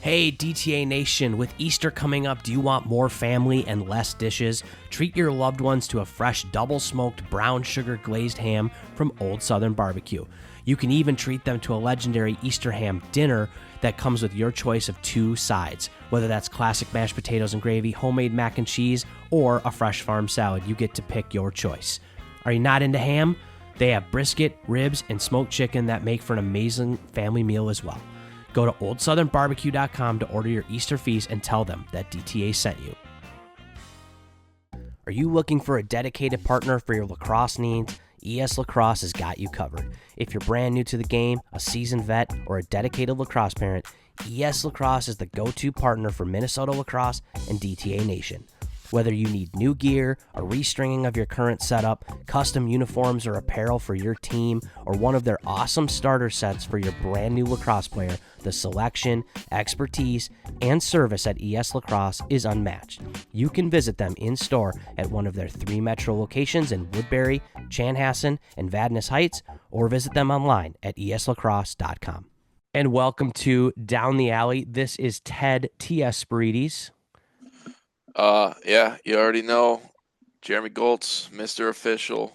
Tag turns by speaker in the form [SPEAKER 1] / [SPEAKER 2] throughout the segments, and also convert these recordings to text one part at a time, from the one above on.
[SPEAKER 1] Hey, DTA Nation, with Easter coming up, do you want more family and less dishes? Treat your loved ones to a fresh double-smoked brown sugar glazed ham from Old Southern Barbecue. You can even treat them to a legendary Easter ham dinner that comes with your choice of 2 sides. Whether that's classic mashed potatoes and gravy, homemade mac and cheese, or a fresh farm salad, you get to pick your choice. Are you not into ham? They have brisket, ribs, and smoked chicken that make for an amazing family meal as well. Go to oldsouthernbarbecue.com to order your Easter feast and tell them that DTA sent you. Are you looking for a dedicated partner for your lacrosse needs? ES Lacrosse has got you covered. If you're brand new to the game, a seasoned vet, or a dedicated lacrosse parent, ES Lacrosse is the go-to partner for Minnesota lacrosse and DTA Nation. Whether you need new gear, a restringing of your current setup, custom uniforms or apparel for your team, or one of their awesome starter sets for your brand new lacrosse player, the selection, expertise, and service at ES Lacrosse is unmatched. You can visit them in store at one of their 3 metro locations in Woodbury, Chanhassen, and Vadnais Heights, or visit them online at eslacrosse.com. And welcome to Down the Alley. This is Ted T.S. Spirides.
[SPEAKER 2] Yeah, you already know. Jeremy Goltz, Mr. Official.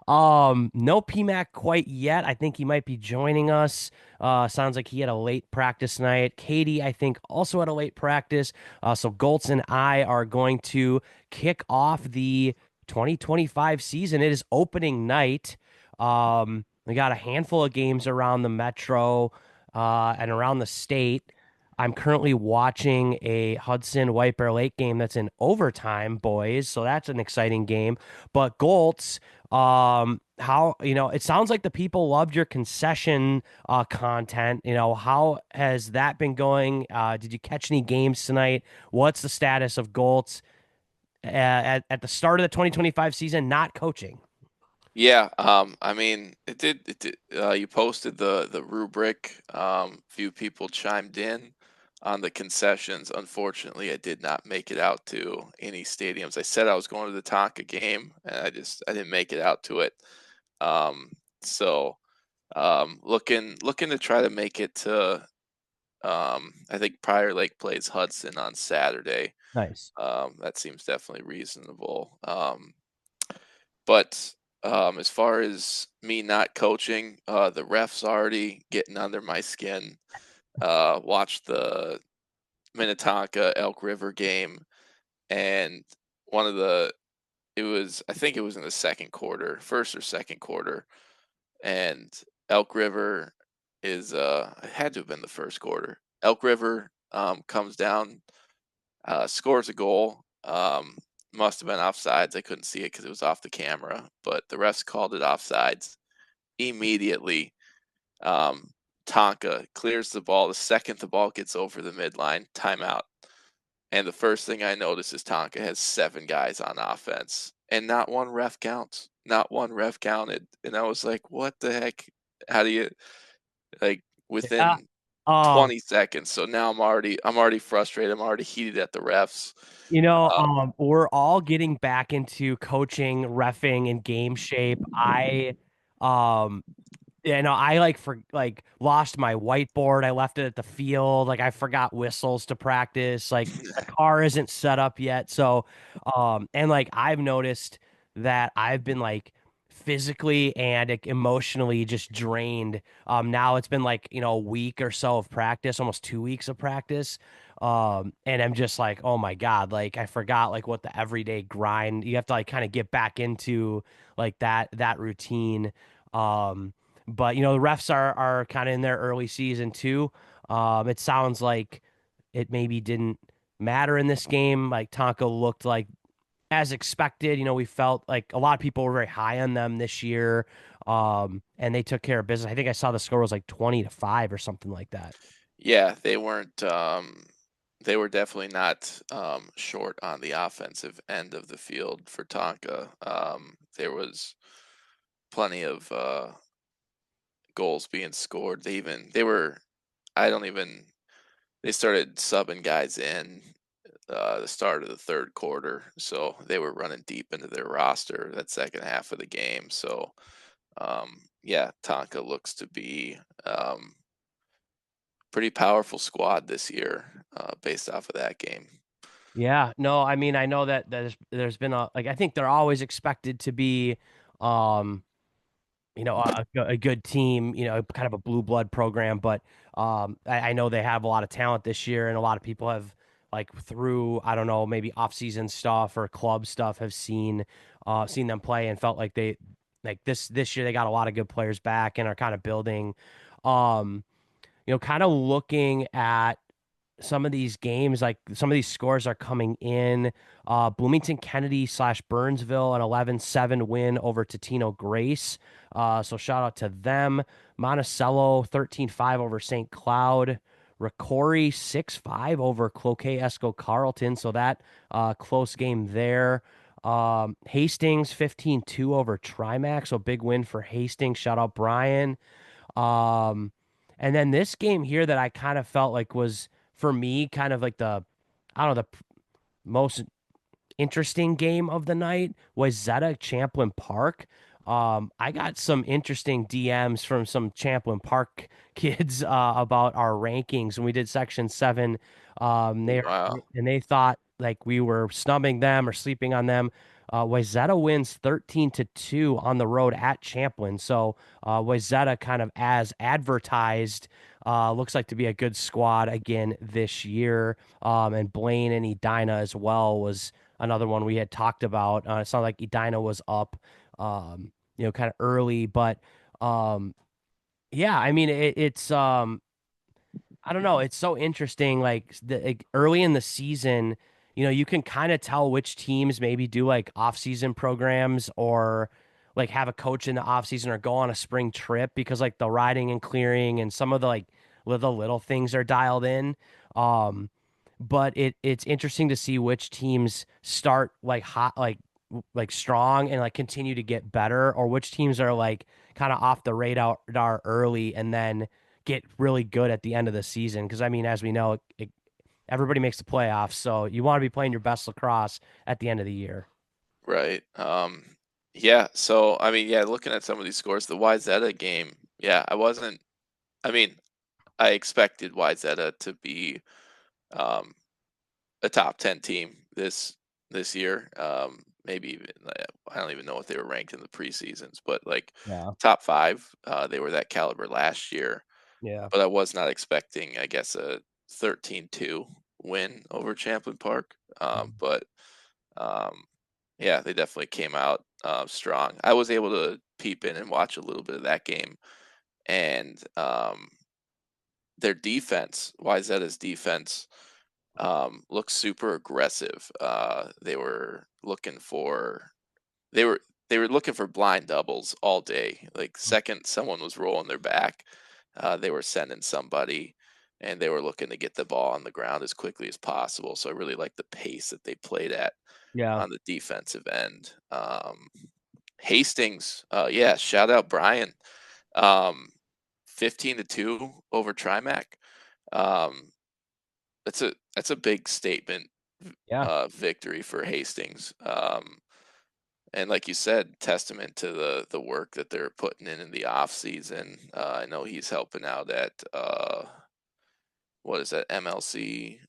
[SPEAKER 1] No PMAC quite yet. I think he might be joining us. Sounds like he had a late practice night. Katie, I think, also had a late practice. So Goltz and I are going to kick off the 2025 season. It is opening night. We got a handful of games around the metro, and around the state. I'm currently watching a Hudson White Bear Lake game that's in overtime, boys. So that's an exciting game. But Goltz, how, it sounds like the people loved your concession content. How has that been going? Did you catch any games tonight? What's the status of Goltz at the start of the 2025 season, not coaching?
[SPEAKER 2] Yeah, I mean, it did. You posted the rubric. Few people chimed in on the concessions. Unfortunately, I did not make it out to any stadiums. I said I was going to the Tonka game, and I didn't make it out to it. Um, so looking to try to make it to. I think Prior Lake plays Hudson on Saturday.
[SPEAKER 1] Nice.
[SPEAKER 2] That seems definitely reasonable. But as far as me not coaching, the refs already getting under my skin. Watched the Minnetonka Elk River game, and one of the I think it was in the second quarter, first or second quarter, and Elk River it had to have been the first quarter. Elk River comes down, scores a goal. Must have been offsides. I couldn't see it because it was off the camera, but the refs called it offsides immediately. Um, Tonka clears the ball. The second the ball gets over the midline, timeout. And the first thing I notice is Tonka has 7 guys on offense, and not one ref counts. Not one ref counted. And I was like, what the heck? How do you, like,
[SPEAKER 1] Yeah.
[SPEAKER 2] within
[SPEAKER 1] Um,
[SPEAKER 2] 20 seconds? So now I'm already frustrated. I'm already heated at the refs.
[SPEAKER 1] we're all getting back into coaching, reffing, and game shape. Um, I lost my whiteboard. I left it at the field. Like I forgot whistles to practice. Like the car isn't set up yet. So, and like I've noticed that I've been like physically and emotionally just drained. Now it's been like, a week or so of practice, almost 2 weeks of practice. And I'm just like, oh my God, like I forgot like what the everyday grind, you have to like kind of get back into like that routine. But the refs are kind of in their early season too. It sounds like it maybe didn't matter in this game. Like Tonka looked like as expected. We felt like a lot of people were very high on them this year. And they took care of business. I think I saw the score was like 20-5 or something like that.
[SPEAKER 2] Yeah, they were definitely not short on the offensive end of the field for Tonka. There was plenty of goals being scored. They were I don't even they started subbing guys in the start of the third quarter, so they were running deep into their roster that second half of the game. So yeah, Tonka looks to be pretty powerful squad this year, based off of that game.
[SPEAKER 1] Yeah, no, I mean, I know that there's been a like I think they're always expected to be um a good team, kind of a blue blood program. But I know they have a lot of talent this year, and a lot of people have like through I don't know maybe off season stuff or club stuff have seen them play and felt like they like this year they got a lot of good players back and are kind of building. Um, kind of looking at some of these games, like some of these scores are coming in. Bloomington Kennedy slash Burnsville, an 11-7 win over Totino Grace. So shout out to them. Monticello 13-5 over St. Cloud. Ricori 6-5 over Cloquet Esco Carlton. So that close game there. Hastings 15-2 over Trimax. So big win for Hastings. Shout out Brian. Um, and then this game here that I kind of felt like was for me kind of like I don't know, the most interesting game of the night was Zeta Champlin Park. I got some interesting DMs from some Champlin Park kids about our rankings when we did Section 7.
[SPEAKER 2] Ooh, wow.
[SPEAKER 1] They thought like we were snubbing them or sleeping on them. Wayzata wins 13-2 on the road at Champlin. So Wayzata kind of as advertised looks like to be a good squad again this year. And Blaine and Edina as well was another one we had talked about. It sounded like Edina was up, kind of early, but yeah, I mean it's I don't know. It's so interesting. Like early in the season, you can kind of tell which teams maybe do like off-season programs or like have a coach in the off-season or go on a spring trip because like the riding and clearing and some of the like little things are dialed in. Um, but it's interesting to see which teams start like hot, like strong and like continue to get better, or which teams are like kind of off the radar early and then get really good at the end of the season. Because I mean, as we know, everybody makes the playoffs, so you want to be playing your best lacrosse at the end of the year.
[SPEAKER 2] Right. Yeah. So, I mean, yeah, looking at some of these scores, the YZ game, yeah, I wasn't, I mean, I expected YZ to be um, a top 10 team this year. Maybe even, I don't even know what they were ranked in the preseasons, but like
[SPEAKER 1] Yeah,
[SPEAKER 2] top five, they were that caliber last year.
[SPEAKER 1] yeah,
[SPEAKER 2] But I was not expecting, I guess, a 13-2 win over Champlin Park. But um, yeah, they definitely came out strong. I was able to peep in and watch a little bit of that game, and their defense, YZ's defense, looks super aggressive. They were looking for they were they were looking for blind doubles all day. Like second someone was rolling their back, they were sending somebody, and they were looking to get the ball on the ground as quickly as possible. So I really like the pace that they played at
[SPEAKER 1] yeah,
[SPEAKER 2] on the defensive end. Hastings, yeah, shout out Brian. Um, 15-2 over Trimac. Um, that's a big statement
[SPEAKER 1] yeah,
[SPEAKER 2] victory for Hastings. And like you said, testament to the work that they're putting in the off season. I know he's helping out at what is that MLC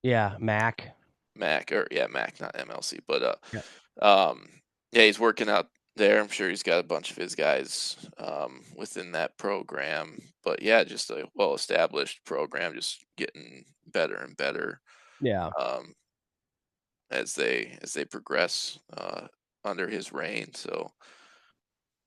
[SPEAKER 1] yeah. Mac.
[SPEAKER 2] Mac, or yeah, Mac, not MLC, but
[SPEAKER 1] Yeah,
[SPEAKER 2] um yeah, he's working out there. I'm sure he's got a bunch of his guys within that program. But yeah, just a well established program, just getting better and better
[SPEAKER 1] yeah,
[SPEAKER 2] um, as they progress under his reign. So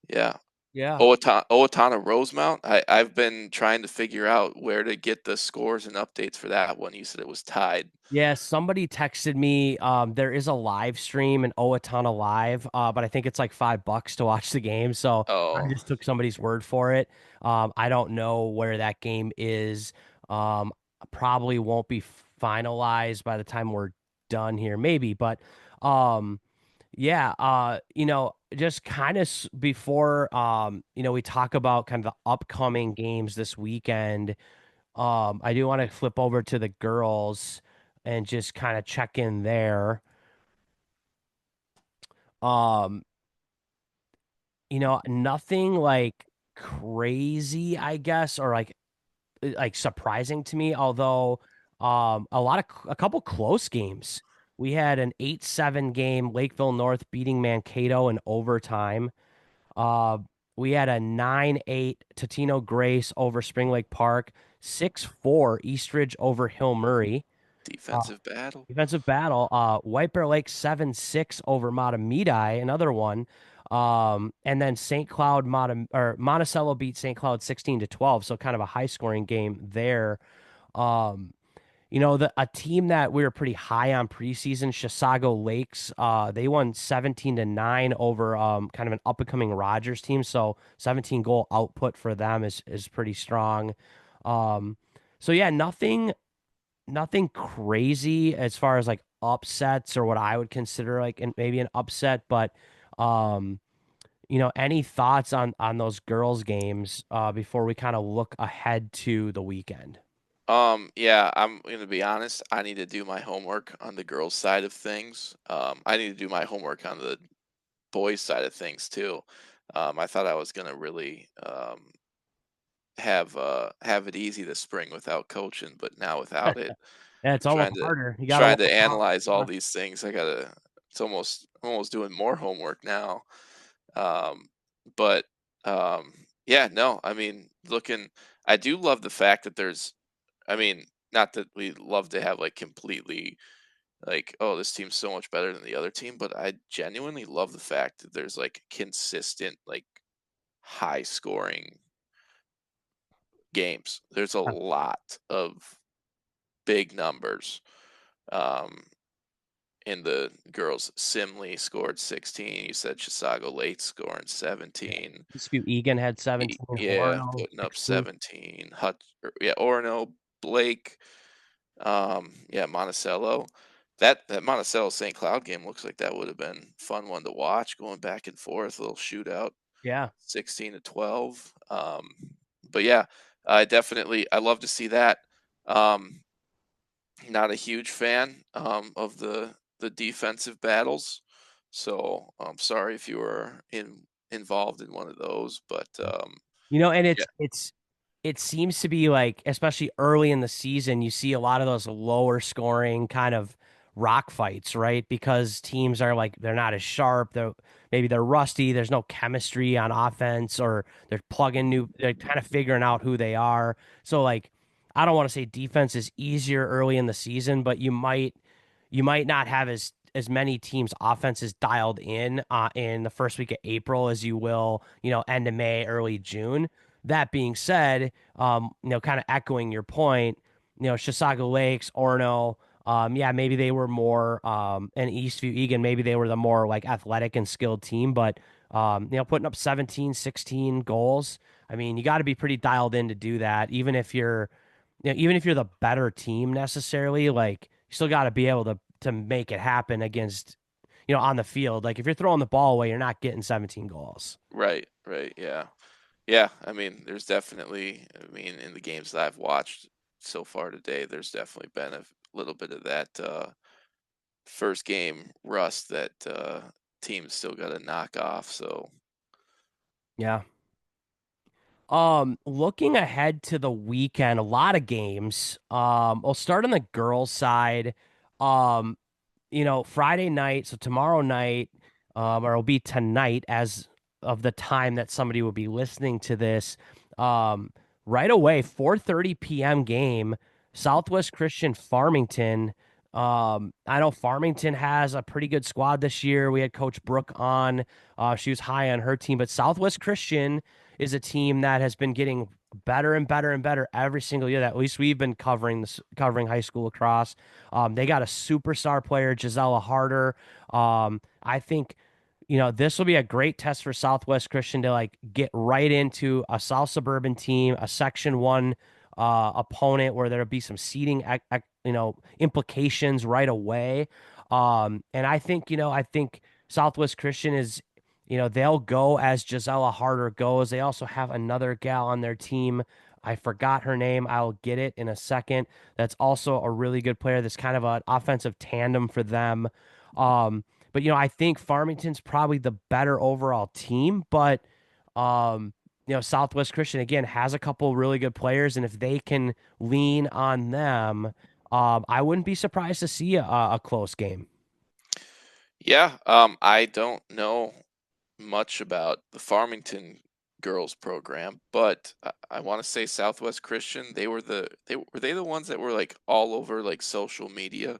[SPEAKER 2] yeah,
[SPEAKER 1] yeah.
[SPEAKER 2] Owatonna Rosemount. I've been trying to figure out where to get the scores and updates for that one. You said it was tied.
[SPEAKER 1] Yeah, somebody texted me. There is a live stream in Owatonna Live, but I think it's like $5 to watch the game. So I
[SPEAKER 2] Oh,
[SPEAKER 1] just took somebody's word for it. I don't know where that game is. Um, Probably won't be finalized by the time we're done here, maybe. But um, yeah, just kind of before we talk about kind of the upcoming games this weekend. I do want to flip over to the girls and just kind of check in there. Um, Nothing like crazy, I guess, or like like surprising to me, although a couple close games. We had an 8-7 game, Lakeville North beating Mankato in overtime. Uh, we had a 9-8 Totino Grace over Spring Lake Park, 6-4 Eastridge over Hill Murray. Uh,
[SPEAKER 2] Defensive battle.
[SPEAKER 1] Defensive battle. White Bear Lake 7-6 over Matamidi, another one. And then St. Cloud Monticello beat St. Cloud 16-12, so kind of a high scoring game there. Um, a team that we were pretty high on preseason, Chisago Lakes, they won 17-9 over kind of an up and coming Rogers team. So 17 goal output for them is pretty strong. Um, so yeah, nothing crazy as far as like upsets or what I would consider like maybe an upset, but um, any thoughts on those girls games before we kind of look ahead to the weekend?
[SPEAKER 2] Yeah, I'm gonna be honest. I need to do my homework on the girls' side of things. I need to do my homework on the boys' side of things too. I thought I was gonna really have it easy this spring without coaching, but now without it,
[SPEAKER 1] Yeah, it's almost
[SPEAKER 2] trying to
[SPEAKER 1] harder. You got to
[SPEAKER 2] trying
[SPEAKER 1] work
[SPEAKER 2] to
[SPEAKER 1] out.
[SPEAKER 2] analyze all these things, I gotta. It's almost doing more homework now. Um, but yeah, no, I mean, looking, I do love the fact that there's, I mean, not that we love to have like completely like, oh, this team's so much better than the other team, but I genuinely love the fact that there's like consistent, like high scoring games. There's a lot of big numbers. Um, in the girls, Simley scored 16. You said Chisago Late scoring
[SPEAKER 1] Yeah.
[SPEAKER 2] 17.
[SPEAKER 1] Eastview Egan had 17,
[SPEAKER 2] Yeah,
[SPEAKER 1] Orono
[SPEAKER 2] putting up
[SPEAKER 1] 16.
[SPEAKER 2] 17. Yeah, Orono, Blake, yeah, Monticello. That Monticello St. Cloud game looks like that would have been fun one to watch, going back and forth, a little shootout,
[SPEAKER 1] Yeah.
[SPEAKER 2] 16-12. But yeah, I love to see that. Um, Not a huge fan of the defensive battles, so I'm sorry if you were involved in one of those, but
[SPEAKER 1] And
[SPEAKER 2] yeah,
[SPEAKER 1] it seems to be like, especially early in the season, you see a lot of those lower scoring kind of rock fights, right? Because teams are like they're not as sharp, they're rusty, there's no chemistry on offense, or they're kind of figuring out who they are. So like I don't want to say defense is easier early in the season, but you might not have as many teams offenses dialed in the first week of April as you will, end of May, early June. That being said, kind of echoing your point, Chisago Lakes, Orono, yeah, maybe they were more, and Eastview Egan, maybe they were the more like athletic and skilled team, but, putting up 17, 16 goals. I mean, you got to be pretty dialed in to do that, even if you're the better team necessarily, like you still got to be able to make it happen against, on the field. Like if you're throwing the ball away, you're not getting 17 goals.
[SPEAKER 2] right, right, yeah. Yeah, I mean, there's definitely, I mean, in the games that I've watched so far today, there's definitely been a little bit of that first game rust that teams still got to knock off. So,
[SPEAKER 1] Yeah. Looking ahead to the weekend, a lot of games. We'll start on the girls' side. Um, Friday night, so tomorrow night, or it'll be tonight as of the time that somebody will be listening to this. Um, right away, 4:30 p.m. game, Southwest Christian Farmington. I know Farmington has a pretty good squad this year. We had Coach Brooke on. She was high on her team, but Southwest Christian is a team that has been getting better and better and better every single year that at least we've been covering high school lacrosse. They got a superstar player, Gisela Harder. I think, this will be a great test for Southwest Christian to like get right into a South Suburban team, a Section 1 opponent where there'll be some seeding, implications right away. And I think Southwest Christian is, they'll go as Gisela Harder goes. They also have another gal on their team. I forgot her name. I'll get it in a second. That's also a really good player. That's kind of an offensive tandem for them. But I think Farmington's probably the better overall team. But Southwest Christian again has a couple really good players, and if they can lean on them, I wouldn't be surprised to see a close game.
[SPEAKER 2] Yeah, I don't know much about the Farmington girls program, but I want to say Southwest Christian, they the ones that were like all over like social media,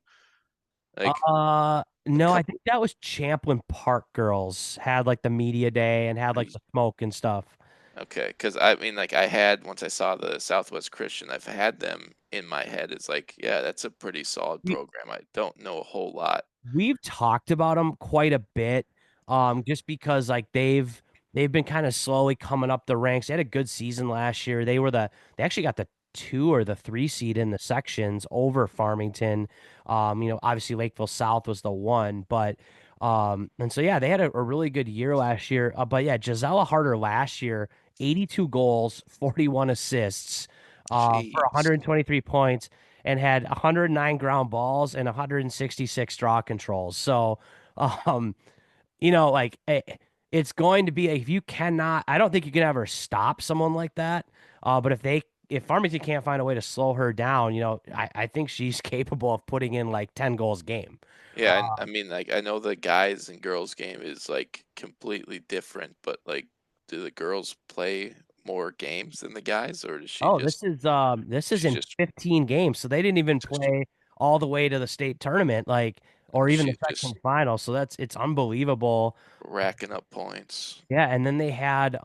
[SPEAKER 2] like a
[SPEAKER 1] No, I
[SPEAKER 2] couple
[SPEAKER 1] think that was Champlin Park girls had like the media day and had like
[SPEAKER 2] pretty
[SPEAKER 1] the smoke and stuff.
[SPEAKER 2] okay, because I mean like I had once I saw the Southwest Christian, I've had them in my head. It's like, yeah, that's a pretty solid
[SPEAKER 1] We
[SPEAKER 2] program. I don't know a whole lot.
[SPEAKER 1] we've talked about them quite a bit, just because like they've been kind of slowly coming up the ranks. They had a good season last year. They actually got the 2 or the 3 seed in the sections over Farmington. Obviously Lakeville South was the one, but and so yeah, they had a really good year last year. But yeah, Gisela Harder last year, 82 goals, 41 assists, for
[SPEAKER 2] Jeez.
[SPEAKER 1] 123 points and had 109 ground balls and 166 draw controls. So, um, like it's going to be if you cannot, I don't think you can ever stop someone like that. But if Farmington can't find a way to slow her down, I think she's capable of putting in like 10 goals a game.
[SPEAKER 2] Yeah, and I mean, like, I know the guys and girls game is like completely different, but like, do the girls play more games than the guys, or does she
[SPEAKER 1] Oh,
[SPEAKER 2] just
[SPEAKER 1] this is
[SPEAKER 2] she's
[SPEAKER 1] in
[SPEAKER 2] just
[SPEAKER 1] 15 games, so they didn't even
[SPEAKER 2] just
[SPEAKER 1] play all the way to the state tournament, like or even the
[SPEAKER 2] she's
[SPEAKER 1] section
[SPEAKER 2] just
[SPEAKER 1] final. So it's unbelievable.
[SPEAKER 2] racking up points?
[SPEAKER 1] Yeah, and then they had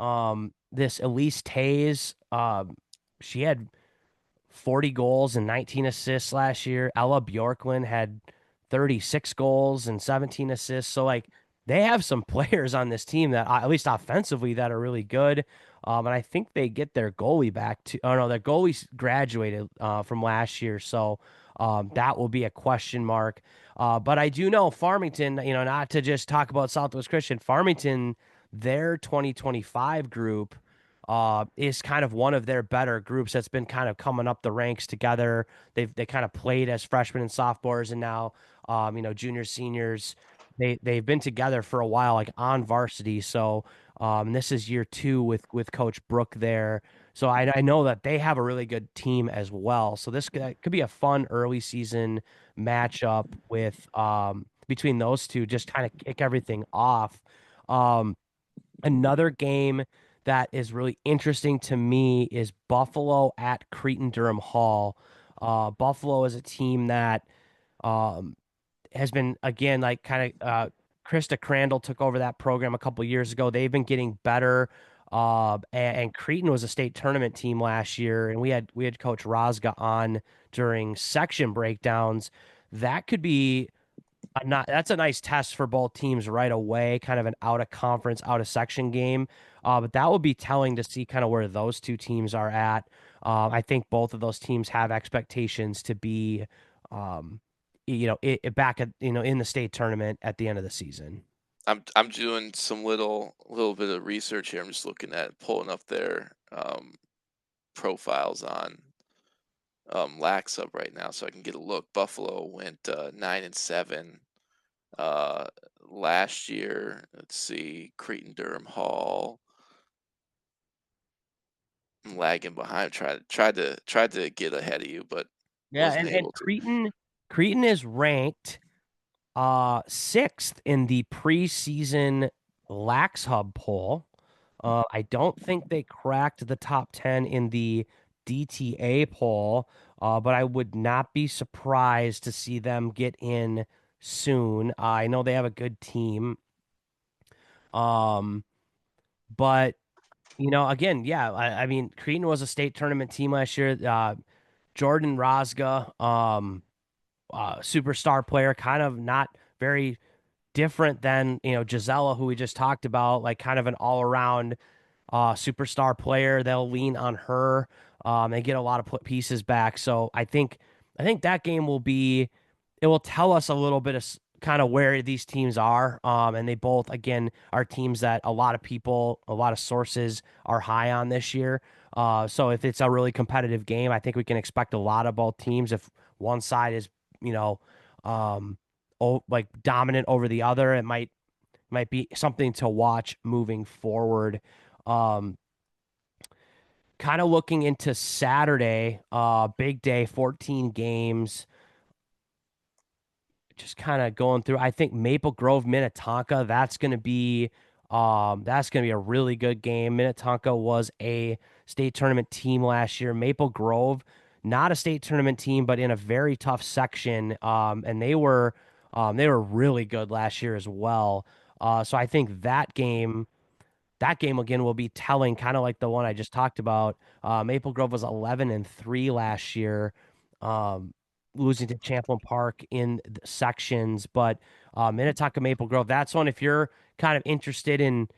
[SPEAKER 1] this Elise Tays. She had 40 goals and 19 assists last year. Ella Bjorklund had 36 goals and 17 assists. So like they have some players on this team that at least offensively that are really good. And I think they get their goalie back to. Oh no, their goalie graduated from last year, so that will be a question mark. But I do know Farmington. Not to just talk about Southwest Christian. Farmington, their 2025 group is kind of one of their better groups that's been kind of coming up the ranks together. They kind of played as freshmen and sophomores, and now juniors, seniors. They've been together for a while, like on varsity. So this is year 2 with Coach Brook there. So I know that they have a really good team as well. So this could be a fun early season matchup with between those two, just kind of kick everything off. Um, Another game that is really interesting to me is Buffalo at Cretin Durham Hall. Buffalo is a team that um, has been again like kind of Krista Crandall took over that program a couple years ago. They've been getting better. And Cretin was a state tournament team last year, and we had Coach Rozga on during section breakdowns. That could be not that's a nice test for both teams right away, kind of an out of conference, out of section game. But that will be telling to see kind of where those two teams are at. I think both of those teams have expectations to be, um, back at in the state tournament at the end of the season.
[SPEAKER 2] I'm doing some little bit of research here. I'm just looking at pulling up their profiles on Lax up right now, so I can get a look. Buffalo went 9-7 uh last year. Let's see, Cretin Durham Hall. I'm lagging behind. Tried to get ahead of you, but
[SPEAKER 1] Yeah,
[SPEAKER 2] wasn't
[SPEAKER 1] and
[SPEAKER 2] able to.
[SPEAKER 1] Cretin is ranked 6th in the preseason Lax Hub poll. I don't think they cracked the top 10 in the DTA poll, but I would not be surprised to see them get in soon. I know they have a good team. Um, but again, yeah, I mean, Cretin was a state tournament team last year. Jordan Rozga, superstar player, kind of not very different than Gisela, who we just talked about, like kind of an all around superstar player. They'll lean on her. They get a lot of pieces back. So I think that game it will tell us a little bit of kind of where these teams are. And they both, again, are teams that a lot of people, a lot of sources are high on this year. So if it's a really competitive game, I think we can expect a lot of both teams. If one side is, you know, um, like dominant over the other, it might be something to watch moving forward. Um, kind of looking into Saturday, big day, 14 games. Just kind of going through. I think Maple Grove, Minnetonka, that's gonna be a really good game. Minnetonka was a state tournament team last year. Maple Grove, not a state tournament team, but in a very tough section. And they were really good last year as well. So I think that game again will be telling, kind of like the one I just talked about. Maple Grove was 11-3 last year, um, losing to Champlain Park in the sections. But Minnetonka Maple Grove, that's one if you're kind of interested in,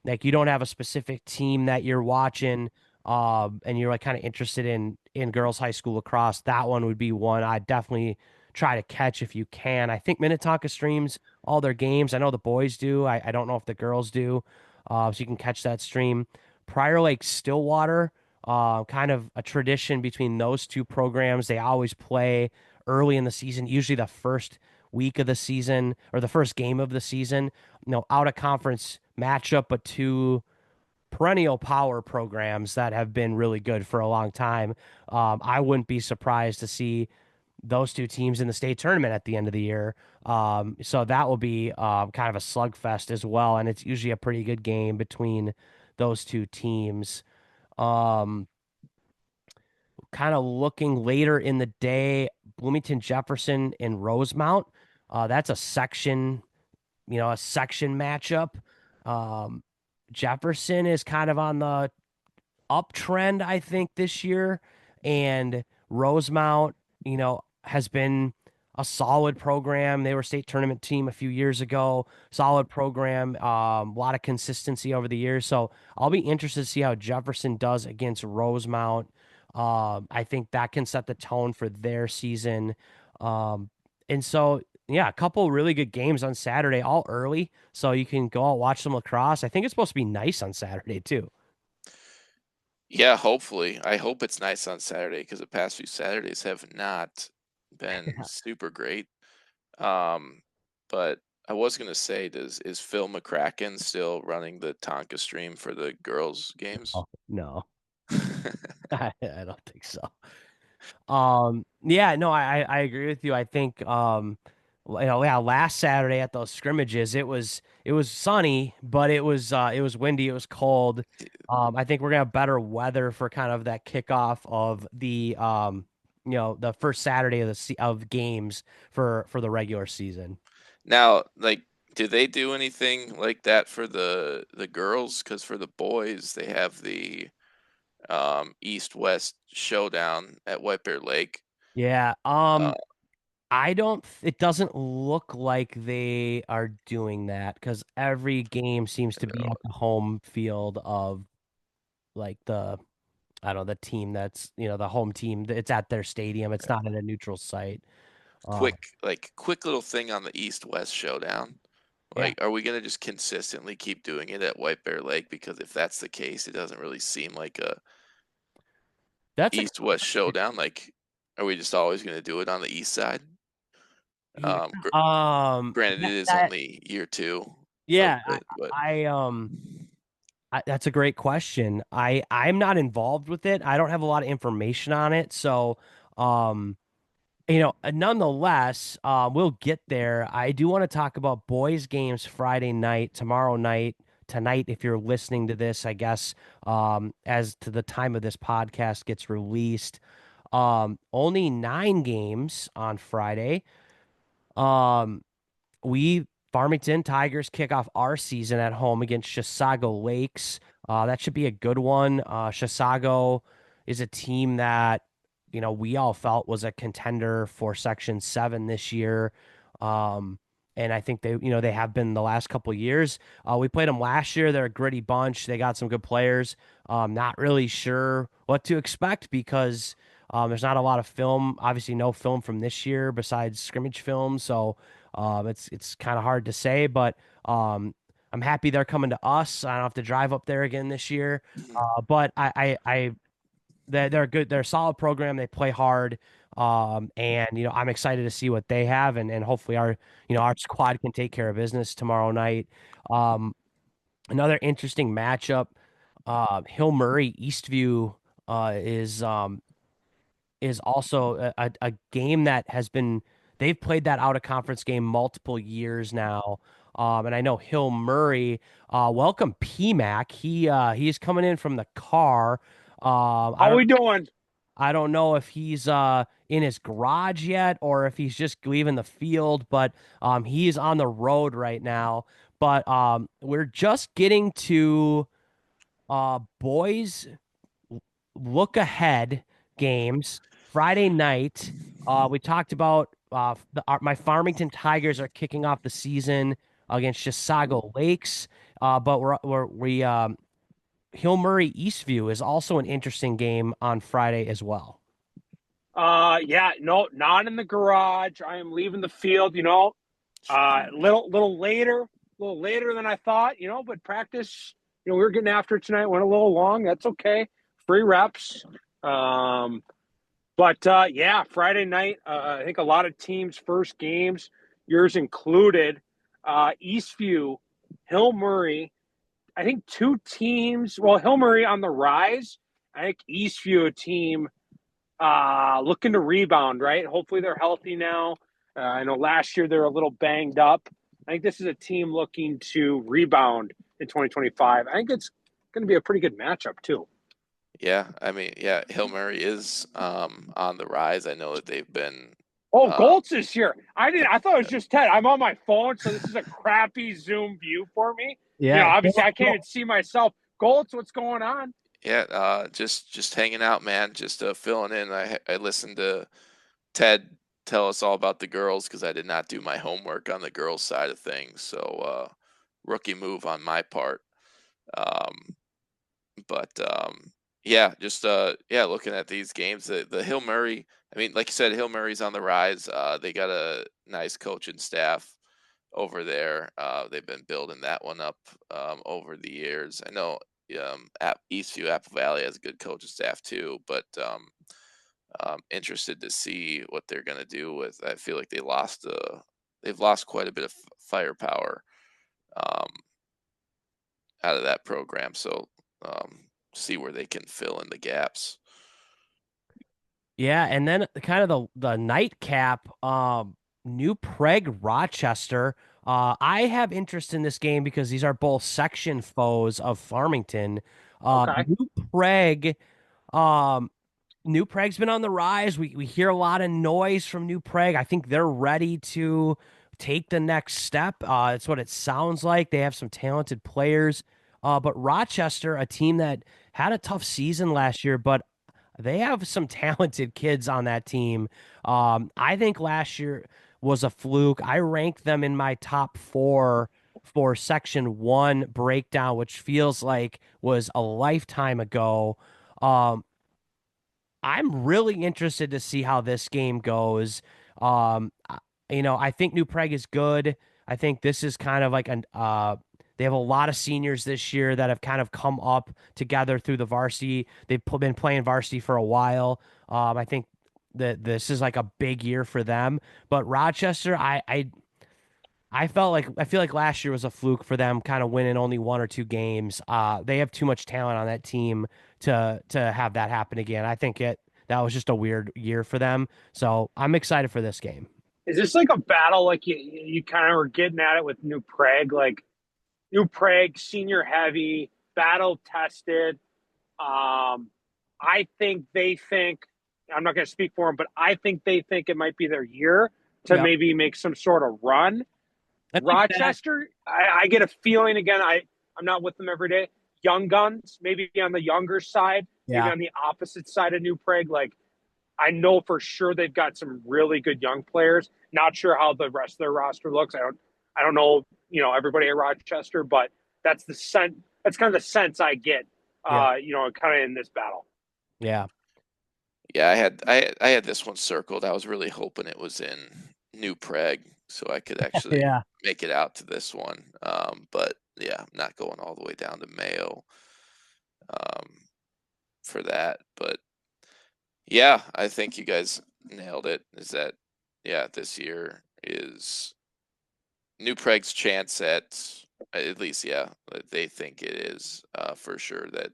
[SPEAKER 1] like, you don't have a specific team that you're watching, and you're like kind of interested in girls high school lacrosse. That one would be one I'd definitely try to catch if you can. I think Minnetonka streams all their games. I know the boys do. I don't know if the girls do, so you can catch that stream. Prior Lake Stillwater, kind of a tradition between those two programs. They always play early in the season, usually the first week of the season or the first game of the season. Out of conference matchup, but two perennial power programs that have been really good for a long time. I wouldn't be surprised to see those two teams in the state tournament at the end of the year. So that will be kind of a slugfest as well, and it's usually a pretty good game between those two teams. Um, Kind of looking later in the day, Bloomington Jefferson and Rosemount. That's a section matchup. Um, Jefferson is kind of on the uptrend, I think, this year. And Rosemount, has been a solid program. They were state tournament team a few years ago. Solid program, a lot of consistency over the years. So I'll be interested to see how Jefferson does against Rosemount. I think that can set the tone for their season. And so, yeah, a couple really good games on Saturday, all early. So you can go out watch some lacrosse. I think it's supposed to be nice on Saturday too.
[SPEAKER 2] Yeah, hopefully. I hope it's nice on Saturday because the past few Saturdays have not been super great. Um, but I was gonna say, does is Phil McCracken still running the Tonka stream for the girls' games?
[SPEAKER 1] Oh, no, I don't think so. Yeah, no, I agree with you. I think, yeah, last Saturday at those scrimmages, it was sunny, but it was windy, it was cold. I think we're gonna have better weather for kind of that kickoff of the first Saturday of games for the regular season.
[SPEAKER 2] Now, like, do they do anything like that for the girls? Because for the boys, they have the East-West showdown at White Bear Lake.
[SPEAKER 1] Yeah.
[SPEAKER 2] Uh,
[SPEAKER 1] It doesn't look like they are doing that because every game seems to be at the home field of, like, I don't know, the team the home team. It's at their stadium. It's not at a neutral site. Uh,
[SPEAKER 2] quick little thing on the East-West showdown.
[SPEAKER 1] yeah,
[SPEAKER 2] Like, are we gonna just consistently keep doing it at White Bear Lake? Because if that's the case, it doesn't really seem like a
[SPEAKER 1] that's a
[SPEAKER 2] East-West showdown. Like, are we just always gonna do it on the east side?
[SPEAKER 1] yeah.
[SPEAKER 2] Granted, it
[SPEAKER 1] That,
[SPEAKER 2] is
[SPEAKER 1] that
[SPEAKER 2] only year two of
[SPEAKER 1] yeah,
[SPEAKER 2] it, but
[SPEAKER 1] I that's a great question. I'm not involved with it. I don't have a lot of information on it, so um nonetheless, we'll get there. I do want to talk about boys' games Friday night, tomorrow night, tonight, if you're listening to this, I guess, as to the time of this podcast gets released. Only 9 games on Friday. Um, we Farmington Tigers kick off our season at home against Chisago Lakes. That should be a good one. Chisago is a team that we all felt was a contender for Section 7 this year. Um, and I think they have been the last couple of years. We played them last year. They're a gritty bunch. They got some good players. Not really sure what to expect because there's not a lot of film. Obviously, no film from this year besides scrimmage film. So it's kind of hard to say, but I'm happy they're coming to us. I don't have to drive up there again this year. But they're good. They're a solid program. They play hard. And I'm excited to see what they have, and hopefully our squad can take care of business tomorrow night. Um, Another interesting matchup. Hill Murray Eastview. is also a game that has been they've played that out of conference game multiple years now. And I know Hill Murray, welcome PMAC. He's coming in from the car. I
[SPEAKER 3] How
[SPEAKER 1] don't
[SPEAKER 3] we doing?
[SPEAKER 1] I don't know if he's in his garage yet or if he's just leaving the field, but he's on the road right now. But we're just getting to boys look ahead games. Friday night, we talked about my Farmington Tigers are kicking off the season against Chisago Lakes, but we Hill Murray Eastview is also an interesting game on Friday as well.
[SPEAKER 3] Yeah, no, not in the garage. I am leaving the field, little later than I thought, but practice, we were getting after it tonight, went a little long. That's okay. Free reps. Um, but yeah, Friday night, I think a lot of teams' first games, yours included, Eastview, Hill Murray. I think two teams, well, Hill Murray on the rise. I think Eastview, a team looking to rebound, right? Hopefully they're healthy now. I know last year they were a little banged up. I think this is a team looking to rebound in 2025. I think it's going to be a pretty good matchup too.
[SPEAKER 2] Yeah, I mean, yeah, Hill Murray is on the rise. I know that they've been
[SPEAKER 3] Oh,
[SPEAKER 2] um,
[SPEAKER 3] Goltz is here. I thought it was just Ted. I'm on my phone, so this is a crappy Zoom view for me.
[SPEAKER 1] Yeah,
[SPEAKER 3] Obviously I can't even see myself. Goltz, what's going on?
[SPEAKER 2] yeah, just hanging out, man. Just filling in. I listened to Ted tell us all about the girls because I did not do my homework on the girls side of things. So rookie move on my part. Um, but yeah, just yeah, looking at these games, the Hill Murray. I mean, like you said, Hill Murray's on the rise. They got a nice coaching staff over there. They've been building that one up over the years. I know Eastview Apple Valley has a good coaching staff too, but interested to see what they're going to do with. I feel like they've lost quite a bit of firepower um, out of that program. So um, see where they can fill in the gaps.
[SPEAKER 1] yeah, and then kind of the nightcap, New Prague Rochester. I have interest in this game because these are both section foes of Farmington.
[SPEAKER 3] Okay.
[SPEAKER 1] New Prague, um, New Prague's been on the rise. We hear a lot of noise from New Prague. I think they're ready to take the next step. It's what it sounds like. They have some talented players. But Rochester, a team that had a tough season last year, but they have some talented kids on that team. I think last year was a fluke. I ranked them in my top four for Section 1 breakdown, which feels like was a lifetime ago. Um, I'm really interested to see how this game goes. I think New Prague is good. I think this is kind of like they have a lot of seniors this year that have kind of come up together through the varsity. They've been playing varsity for a while. I think that this is like a big year for them. But Rochester, I feel like last year was a fluke for them, kind of winning only one or two games. They have too much talent on that team to have that happen again. I think that was just a weird year for them. So I'm excited for this game.
[SPEAKER 3] Is this like a battle like you kind of were getting at it with New Prague? Like New Prague, senior heavy, battle tested. I think they think, I'm not going to speak for them, but I think they think it might be their year to
[SPEAKER 1] Yeah,
[SPEAKER 3] maybe make some sort of run.
[SPEAKER 1] I think that.
[SPEAKER 3] Rochester, I get a feeling again, I'm not with them every day. Young guns, maybe on the younger side, maybe
[SPEAKER 1] Yeah,
[SPEAKER 3] on the opposite side of New Prague. Like, I know for sure they've got some really good young players. Not sure how the rest of their roster looks. I don't know, everybody at Rochester, but that's the sense. That's kind of the sense I get.
[SPEAKER 1] yeah,
[SPEAKER 3] Kind of in this battle.
[SPEAKER 1] yeah,
[SPEAKER 2] Yeah, I had this one circled. I was really hoping it was in New Prague so I could actually
[SPEAKER 1] yeah.
[SPEAKER 2] make it out to this one. But yeah, I'm not going all the way down to Mayo um, for that. But yeah, I think you guys nailed it. Is that yeah, this year is New Prague's chance at least yeah, they think it is for sure that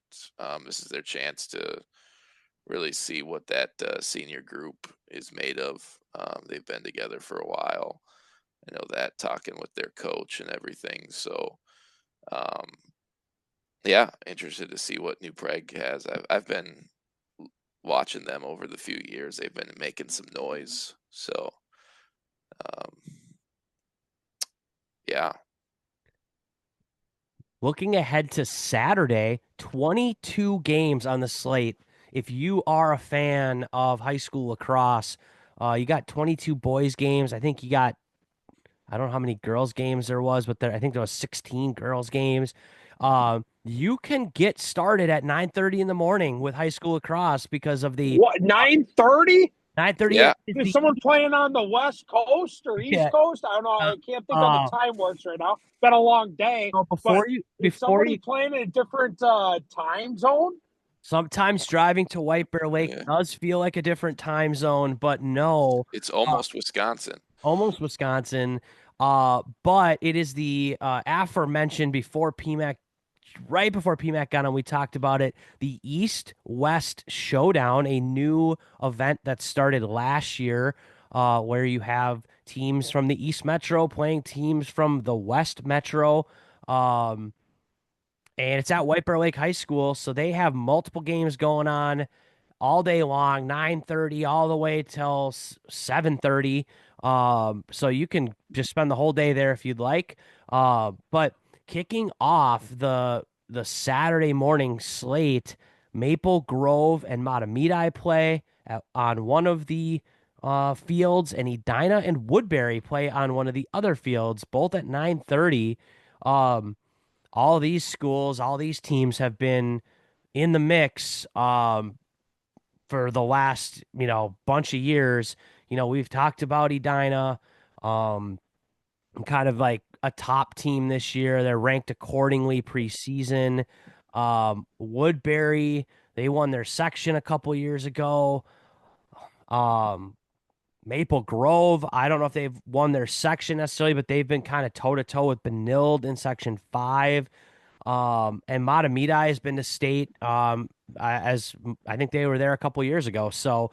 [SPEAKER 2] this is their chance to really see what that senior group is made of. They've been together for a while. I know that talking with their coach and everything. So, um, yeah, interested to see what New Prague has. I've been watching them over the few years. They've been making some noise. So, um, yeah,
[SPEAKER 1] Looking ahead to Saturday, 22 games on the slate. If you are a fan of high school lacrosse, you got 22 boys games. I think you got, I don't know how many girls games there was, but I think there was 16 girls games. You can get started at 9:30 in the morning with high school lacrosse because of the
[SPEAKER 3] What, 9:30?
[SPEAKER 1] 9:30
[SPEAKER 2] yeah,
[SPEAKER 1] is
[SPEAKER 3] Is
[SPEAKER 1] the
[SPEAKER 3] someone playing on the West Coast or East
[SPEAKER 1] yeah.
[SPEAKER 3] Coast? I don't know.
[SPEAKER 1] Uh,
[SPEAKER 3] I can't think how the
[SPEAKER 1] uh,
[SPEAKER 3] time works right now. Been a long day,
[SPEAKER 1] so
[SPEAKER 3] but is
[SPEAKER 1] before
[SPEAKER 3] somebody
[SPEAKER 1] you
[SPEAKER 3] playing in a different time zone?
[SPEAKER 1] sometimes driving to White Bear Lake
[SPEAKER 2] yeah.
[SPEAKER 1] does feel like a different time zone, but no.
[SPEAKER 2] It's
[SPEAKER 1] uh,
[SPEAKER 2] almost Wisconsin.
[SPEAKER 1] Almost Wisconsin. But it is the aforementioned before PMAC, right before PMAC got on, we talked about it. The East West Showdown, a new event that started last year, where you have teams from the East Metro playing teams from the West Metro. Um, and it's at White Bear Lake High School, so they have multiple games going on all day long, 9:30 all the way till 7:30. So you can just spend the whole day there if you'd like. But kicking off the Saturday morning slate, Maple Grove and Matamidi play on one of the fields, and Edina and Woodbury play on one of the other fields, both at 9:30. Um, all these schools, all these teams have been in the mix for the last, bunch of years. We've talked about Edina, um, kind of like a top team this year. They're ranked accordingly preseason. Woodbury, they won their section a couple years ago. Um, Maple Grove, I don't know if they've won their section necessarily, but they've been kind of toe to toe with Benilde in section 5. And Matamidi has been to state, as I think they were there a couple years ago. So,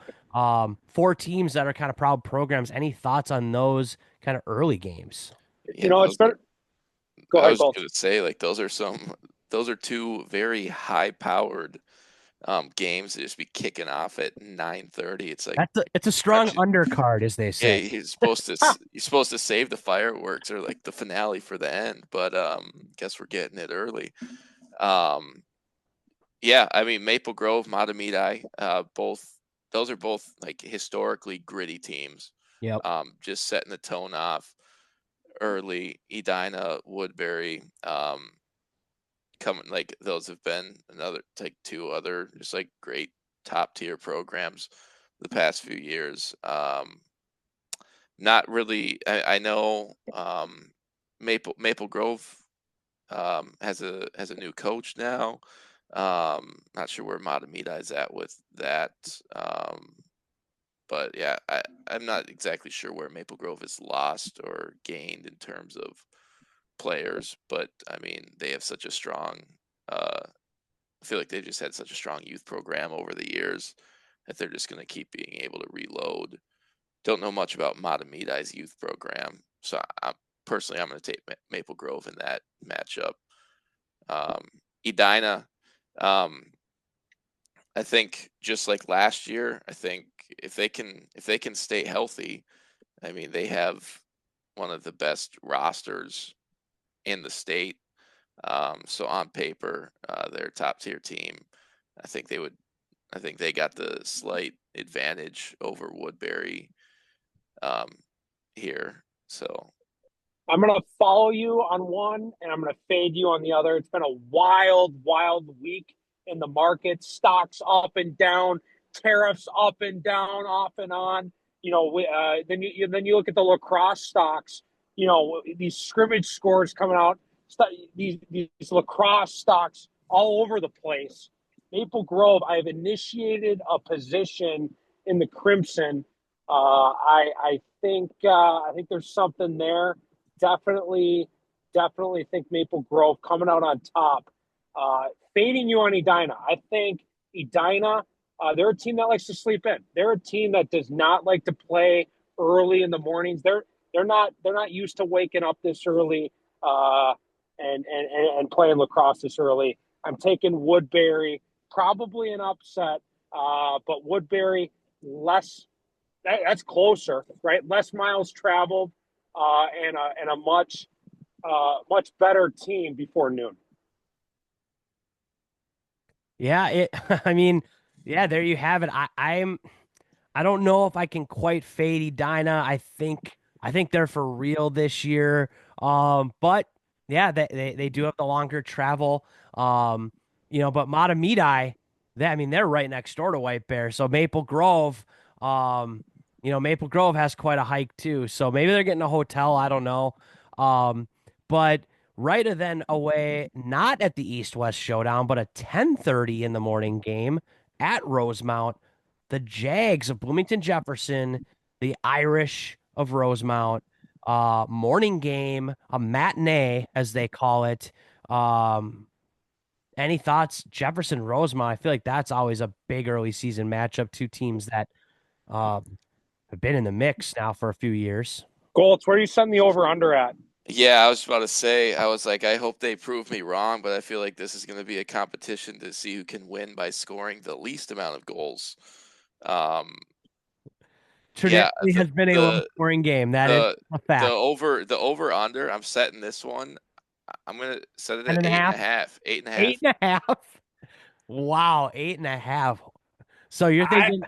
[SPEAKER 1] four teams that are kind of proud programs. Any thoughts on those kind of early games?
[SPEAKER 3] You
[SPEAKER 2] Yeah,
[SPEAKER 3] know, it's been. Go
[SPEAKER 2] I
[SPEAKER 3] ahead,
[SPEAKER 2] was
[SPEAKER 3] Colt.
[SPEAKER 2] gonna say, like, those are two very high powered games that just be kicking off at 9:30. It's like,
[SPEAKER 1] It's a strong
[SPEAKER 2] aren't you?
[SPEAKER 1] undercard, as they
[SPEAKER 2] Yeah,
[SPEAKER 1] say.
[SPEAKER 2] you're supposed to save the fireworks or like the finale for the end, but guess we're getting it early. Um, yeah, I mean Maple Grove, Matamidi, both those are both like historically gritty teams.
[SPEAKER 1] Yep.
[SPEAKER 2] Just setting the tone off early. Edina, Woodbury, coming like those have been another like two other just like great top tier programs the past few years. Not really. I know Maple Grove has a new coach now. Not sure where Matamida is at with that. But yeah, I'm not exactly sure where Maple Grove has lost or gained in terms of players. But I mean, they have such a strong. I feel like they've just had such a strong youth program over the years that they're just going to keep being able to reload. Don't know much about Matamidi's youth program, so personally I'm going to take Maple Grove in that matchup. Edina, um, I think just like last year, I think if they can stay healthy, I mean they have one of the best rosters in the state. So on paper, they're a top tier team. I think they would. I think they got the slight advantage over Woodbury um, here. So
[SPEAKER 3] I'm going to follow you on one and I'm going to fade you on the other. It's been a wild, wild week in the market. Stocks up and down, tariffs up and down, off and on. Then you look at the lacrosse stocks. These scrimmage scores coming out. These lacrosse stocks all over the place. Maple Grove, I have initiated a position in the Crimson. I think there's something there. Definitely think Maple Grove coming out on top. Fading you on Edina. I think Edina They're a team that likes to sleep in. They're a team that does not like to play early in the mornings. They're not used to waking up this early and playing lacrosse this early. I'm taking Woodbury, probably an upset, but Woodbury less. That's closer, right? Less miles traveled, and a much better team before noon.
[SPEAKER 1] Yeah, I mean, yeah, there you have it. I don't know if I can quite fade Edina. I think they're for real this year. But yeah, they do have the longer travel. Um, but Matamidi, I mean, they're right next door to White Bear. So um, Maple Grove has quite a hike too. So maybe they're getting a hotel. I don't know. But right then away, not at the East-West Showdown, but a 10:30 in the morning game at Rosemount, the Jags of Bloomington Jefferson, the Irish of Rosemount, morning game, a matinee as they call it. Um, any thoughts, Jefferson Rosemount? I feel like that's always a big early season matchup. Two teams that have been in the mix now for a few years.
[SPEAKER 3] Goltz, where are you setting the over under at?
[SPEAKER 2] Yeah, I was about to say, I was like, I hope they prove me wrong, but I feel like this is going to be a competition to see who can win by scoring the least amount of goals. Um, yeah,
[SPEAKER 1] Traditionally has been a low
[SPEAKER 2] the
[SPEAKER 1] scoring game. That is
[SPEAKER 2] the
[SPEAKER 1] a
[SPEAKER 2] the
[SPEAKER 1] fact.
[SPEAKER 2] over under. I'm setting this one. I'm gonna set it
[SPEAKER 1] Ten
[SPEAKER 2] at
[SPEAKER 1] and a
[SPEAKER 2] eight and
[SPEAKER 1] half.
[SPEAKER 2] a half. Eight and a
[SPEAKER 1] Eight
[SPEAKER 2] half.
[SPEAKER 1] and a half. Wow, 8.5. So you're
[SPEAKER 3] I
[SPEAKER 1] thinking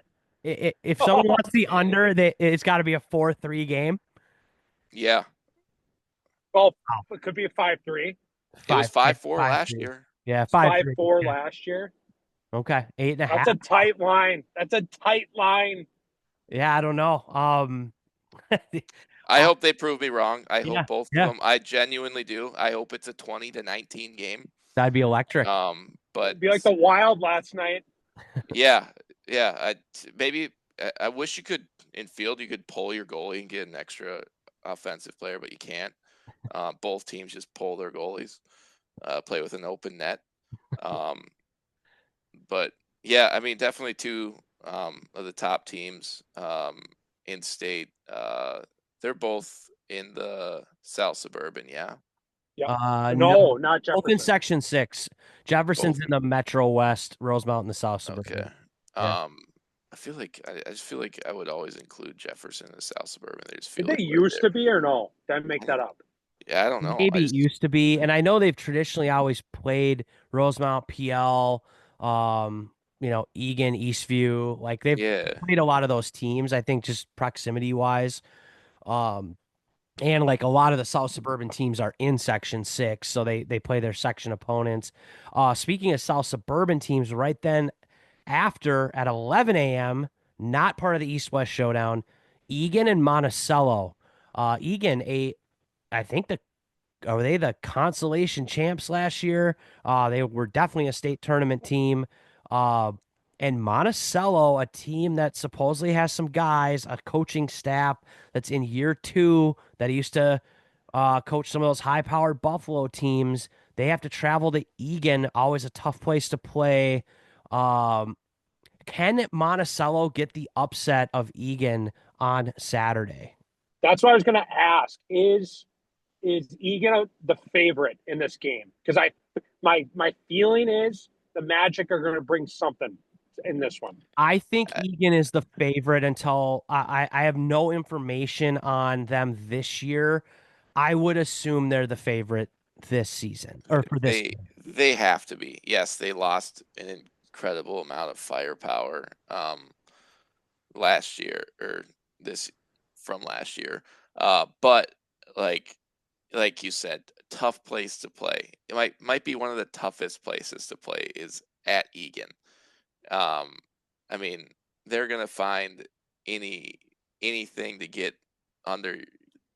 [SPEAKER 1] if someone
[SPEAKER 3] oh,
[SPEAKER 1] wants the under, it's got to be a 4-3 game.
[SPEAKER 2] Yeah,
[SPEAKER 3] well,
[SPEAKER 1] Wow.
[SPEAKER 3] it could be a 5-3.
[SPEAKER 2] it was
[SPEAKER 1] Five, yeah,
[SPEAKER 2] 5-4
[SPEAKER 1] five,
[SPEAKER 2] last
[SPEAKER 1] three.
[SPEAKER 2] year.
[SPEAKER 1] Yeah,
[SPEAKER 3] It's
[SPEAKER 1] 5-3.
[SPEAKER 3] 5-4
[SPEAKER 1] Yeah.
[SPEAKER 3] last year.
[SPEAKER 1] Okay, eight and a
[SPEAKER 3] That's
[SPEAKER 1] half.
[SPEAKER 3] a tight line. That's a tight line.
[SPEAKER 1] Yeah, I don't know.
[SPEAKER 2] I hope they prove me wrong. I
[SPEAKER 1] Yeah,
[SPEAKER 2] hope both of
[SPEAKER 1] yeah,
[SPEAKER 2] them. I genuinely do. I hope it's a 20-19 game.
[SPEAKER 1] that'd be electric.
[SPEAKER 2] But
[SPEAKER 3] It'd be like the Wild last night.
[SPEAKER 2] yeah, yeah. Maybe I wish you could in field you could pull your goalie and get an extra offensive player, but you can't. Both teams just pull their goalies, play with an open net. Um, but yeah, I mean, definitely two of the top teams in state. They're both in the South Suburban. Yeah,
[SPEAKER 3] Yep.
[SPEAKER 1] No,
[SPEAKER 3] No, not
[SPEAKER 1] both in
[SPEAKER 3] Jefferson.
[SPEAKER 1] Section 6. Jefferson's
[SPEAKER 2] both.
[SPEAKER 1] in the Metro West, Rosemount in the South
[SPEAKER 2] Okay.
[SPEAKER 1] Suburban. Yeah.
[SPEAKER 2] Um, I just feel like I would always include Jefferson in the South Suburban. They just
[SPEAKER 3] Did
[SPEAKER 2] feel
[SPEAKER 3] they
[SPEAKER 2] like we're
[SPEAKER 3] used to
[SPEAKER 2] there.
[SPEAKER 3] be or no? Did I make
[SPEAKER 2] I
[SPEAKER 3] that
[SPEAKER 2] don't,
[SPEAKER 3] up?
[SPEAKER 2] yeah, I don't know. I
[SPEAKER 1] Maybe it
[SPEAKER 2] just
[SPEAKER 1] used to be, and I know they've traditionally always played Rosemount, PL, Egan, Eastview. Like they've
[SPEAKER 2] yeah.
[SPEAKER 1] played a lot of those teams, I think just proximity wise. Um, and like a lot of the South Suburban teams are in Section 6, so they play their section opponents. Speaking of South Suburban teams, right then after at 11 a.m., not part of the East-West Showdown, Egan and Monticello. Egan, I think were they the consolation champs last year? They were definitely a state tournament team. Uh, and Monticello, a team that supposedly has some guys, a coaching staff that's in year 2 that used to coach some of those high-powered Buffalo teams. They have to travel to Egan, always a tough place to play. Um, can Monticello get the upset of Egan on Saturday?
[SPEAKER 3] That's what I was going to ask. Is Egan the favorite in this game? Because my feeling is the Magic are going to bring something in this one.
[SPEAKER 1] I think
[SPEAKER 2] I,
[SPEAKER 1] Egan is the favorite until I have no information on them this year. I would assume they're the favorite this season or for this
[SPEAKER 2] they
[SPEAKER 1] game.
[SPEAKER 2] they have to be. Yes, they lost an incredible amount of firepower last year or this from last year. But like like you said, tough place to play. It might be one of the toughest places to play is at Egan. Um, I mean, they're gonna find any anything to get under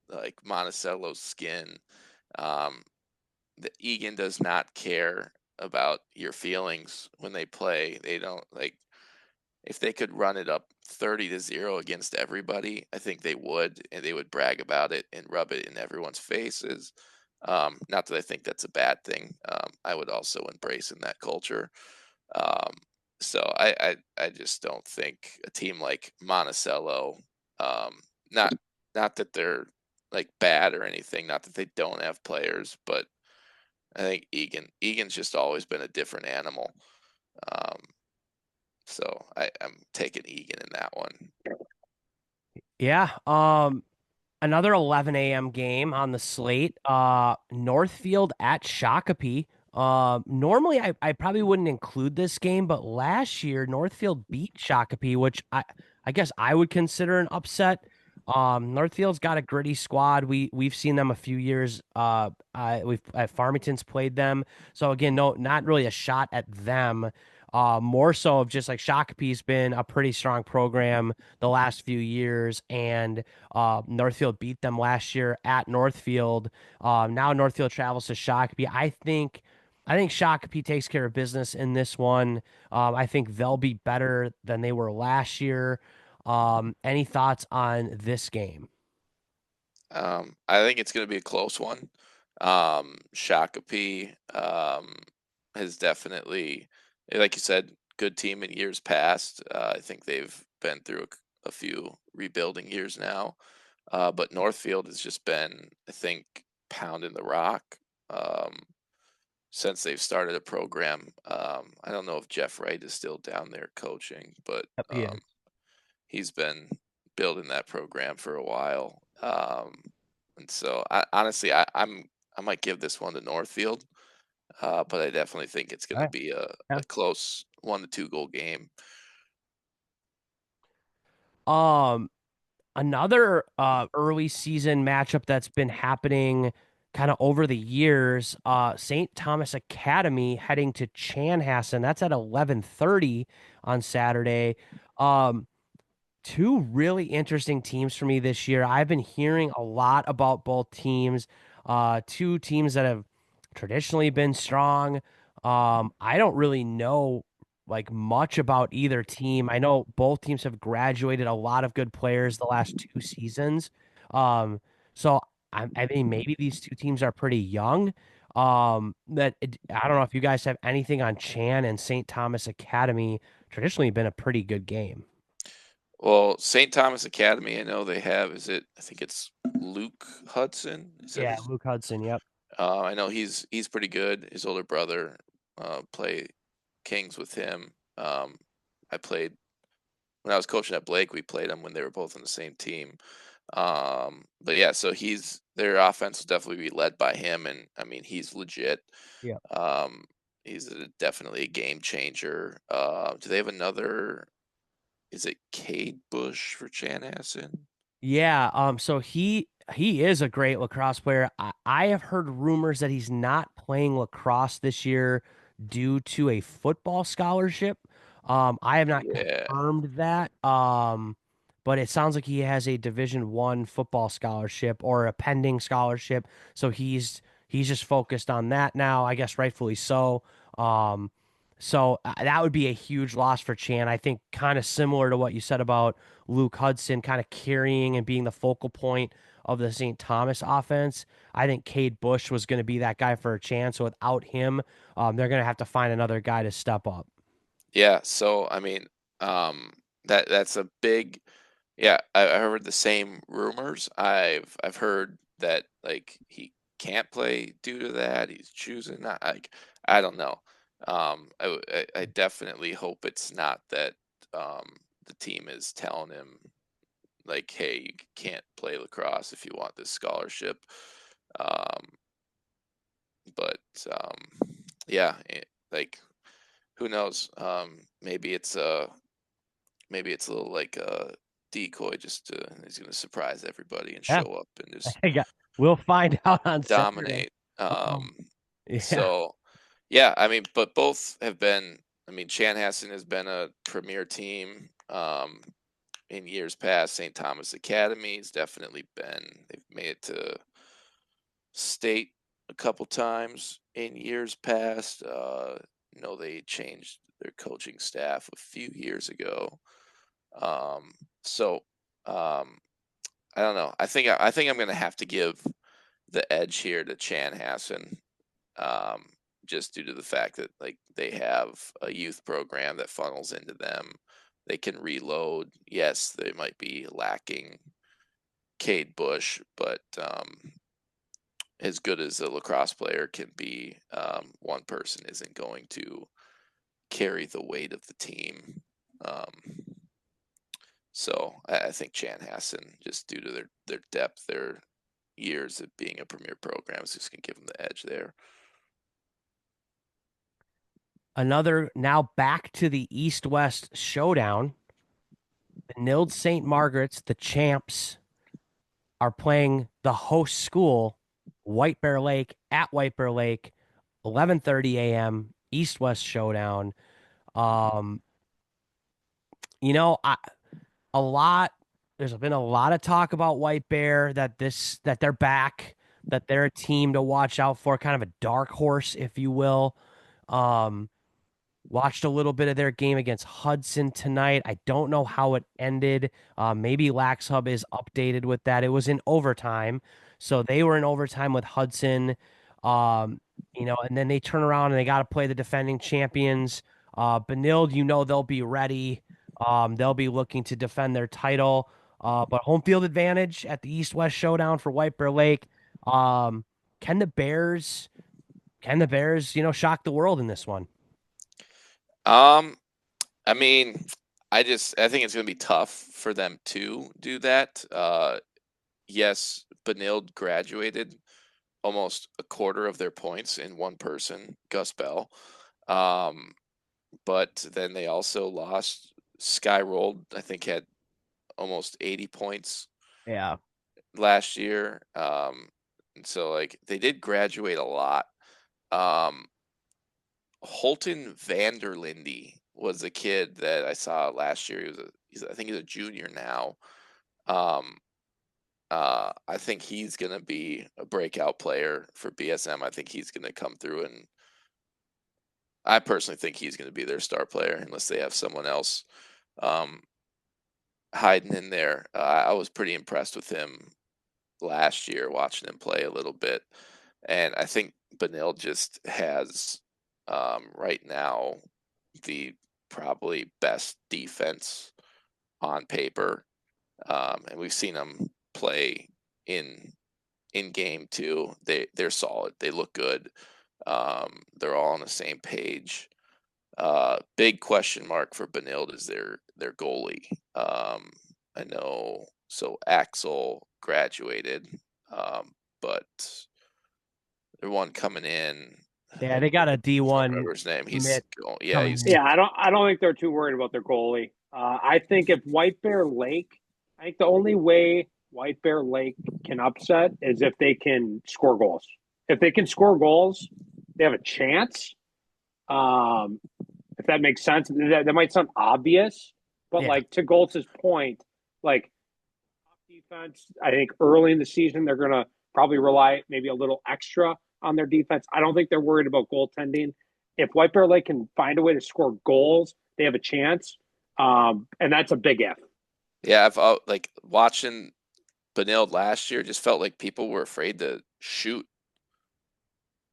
[SPEAKER 2] like Monticello's skin. Um, the Egan does not care about your feelings when they play. They don't like if they could run it up 30-0 against everybody, I think they would, and they would brag about it and rub it in everyone's faces. Not that I think that's a bad thing. I would also embrace in that culture. Um, So I just don't think a team like Monticello, not not that they're like bad or anything, not that they don't have players, but I think Egan's just always been a different animal. Um, so I'm taking Egan in that one.
[SPEAKER 1] Yeah. Another 11 a.m. game on the slate. Northfield at Shakopee. Normally I probably wouldn't include this game, but last year Northfield beat Shakopee, which I guess I would consider an upset. Northfield's got a gritty squad. We've seen them a few years. We've at Farmington's played them. So again, no, not really a shot at them. More so of just like Shakopee's been a pretty strong program the last few years, and Northfield beat them last year at Northfield. Now Northfield travels to Shakopee. I think Shakopee takes care of business in this one. I think they'll be better than they were last year. Any thoughts on this game?
[SPEAKER 2] I think it's going to be a close one. Shakopee has definitely, like you said, good team in years past. I think they've been through a few rebuilding years now. But Northfield has just been, I think, pounding the rock um, since they've started a program. I don't know if Jeff Wright is still down there coaching, but
[SPEAKER 1] Yep, he is.
[SPEAKER 2] he's been building that program for a while. And so honestly, I might give this one to Northfield, but I definitely think it's
[SPEAKER 1] All
[SPEAKER 2] going to
[SPEAKER 1] right.
[SPEAKER 2] be
[SPEAKER 1] Yeah.
[SPEAKER 2] a close 1 to 2 goal game.
[SPEAKER 1] Um, Another early season matchup that's been happening kind of over the years. St. Thomas Academy heading to Chanhassen. That's at 11:30 on Saturday. Um, Two really interesting teams for me this year. I've been hearing a lot about both teams. Two teams that have traditionally been strong. I don't really know like much about either team. I know both teams have graduated a lot of good players the last 2 seasons. Um, so I mean, maybe these two teams are pretty young. I don't know if you guys have anything on Chan and St. Thomas Academy. Traditionally been a pretty good game.
[SPEAKER 2] Well, St. Thomas Academy, I know they have. I think it's Luke Hudson. Is that
[SPEAKER 1] Yeah,
[SPEAKER 2] his?
[SPEAKER 1] Luke Hudson. Yep.
[SPEAKER 2] I know he's pretty good. His older brother play Kings with him. I played when I was coaching at Blake. We played them when they were both on the same team. But yeah, so their offense will definitely be led by him, and I mean he's legit.
[SPEAKER 1] Yep.
[SPEAKER 2] Um, he's definitely a game changer. Do they have another? Is it Cade Bush for Chanhassen?
[SPEAKER 1] Yeah. So he is a great lacrosse player. I have heard rumors that he's not playing lacrosse this year due to a football scholarship. I have not
[SPEAKER 2] Yeah,
[SPEAKER 1] confirmed that. But it sounds like he has a Division 1 football scholarship or a pending scholarship. So he's just focused on that now. I guess rightfully so. That would be a huge loss for Chan. I think kind of similar to what you said about Luke Hudson kind of carrying and being the focal point of the St. Thomas offense. I think Cade Bush was going to be that guy for a chance. So without him, they're going to have to find another guy to step up.
[SPEAKER 2] yeah. So I mean, um, that's a big. Yeah, I heard the same rumors. I've heard that like he can't play due to that. He's choosing not. Like I don't know. I definitely hope it's not that the team is telling him like, hey, you can't play lacrosse if you want this scholarship. Um, but yeah, like who knows? Maybe it's a little like a decoy just to he's going to surprise everybody and
[SPEAKER 1] Yeah,
[SPEAKER 2] show up and just
[SPEAKER 1] I got, we'll find out on Saturday.
[SPEAKER 2] dominate.
[SPEAKER 1] Um, yeah,
[SPEAKER 2] So yeah, I mean, but both have been. I mean, Chanhassen has been a premier team in years past. St. Thomas Academy has definitely been. They've made it to state a couple times in years past. They changed their coaching staff a few years ago. Um, so um, I don't know. I think I'm gonna have to give the edge here to Chanhassen. Um, just due to the fact that like they have a youth program that funnels into them. They can reload. Yes, they might be lacking Cade Bush, but as good as a lacrosse player can be, one person isn't going to carry the weight of the team. Um, so I think Chanhassen, just due to their depth, their years of being a premier program, is just going to give them the edge there.
[SPEAKER 1] Another now back to the East-West showdown. Benilde St. Margaret's, the champs, are playing the host school, White Bear Lake, at White Bear Lake, 11:30 a.m. East-West showdown. Um, you know, I a lot. There's been a lot of talk about White Bear that they're back, that they're a team to watch out for, kind of a dark horse, if you will. Um, Watched a little bit of their game against Hudson tonight. I don't know how it ended. Maybe Lax Hub is updated with that. It was in overtime. So they were in overtime with Hudson. And then they turn around and they got to play the defending champions. Benilde, they'll be ready. They'll be looking to defend their title. But home field advantage at the East-West showdown for White Bear Lake. Um, can the Bears, shock the world in this one?
[SPEAKER 2] Um, I mean, I think it's going to be tough for them to do that. Yes, Benilde graduated almost a quarter of their points in one person, Gus Bell. But then they also lost. Sky Rolled, I think, had almost 80 points
[SPEAKER 1] Yeah.
[SPEAKER 2] last year. And so like they did graduate a lot. Um, Holton Vanderlinde was a kid that I saw last year. I think he's a junior now. Um, I think he's gonna be a breakout player for BSM. I think he's gonna come through, and I personally think he's gonna be their star player unless they have someone else um, hiding in there. I was pretty impressed with him last year, watching him play a little bit, and I think Benil just has right now the probably best defense on paper, and we've seen them play in game too. They're solid. They look good. They're all on the same page. Big question mark for Benilde is their goalie. I know. So Axel graduated, but the one coming in.
[SPEAKER 1] Yeah, they got a
[SPEAKER 2] I don't
[SPEAKER 1] D1
[SPEAKER 2] remember his name. He's
[SPEAKER 1] commit
[SPEAKER 2] going. Yeah,
[SPEAKER 1] coming
[SPEAKER 2] he's
[SPEAKER 1] in.
[SPEAKER 3] Yeah, I don't think they're too worried about their goalie. I think if White Bear Lake, I think the only way White Bear Lake can upset is if they can score goals. If they can score goals, they have a chance. Um, if that makes sense, that might sound obvious, but
[SPEAKER 1] Yeah.
[SPEAKER 3] like to Goltz's point, like defense, I think early in the season they're gonna probably rely maybe a little extra on their defense. I don't think they're worried about goaltending. If White Bear Lake can find a way to score goals, they have a chance. And that's a big if.
[SPEAKER 2] yeah. I've like watching Benilde last year. Just felt like people were afraid to shoot.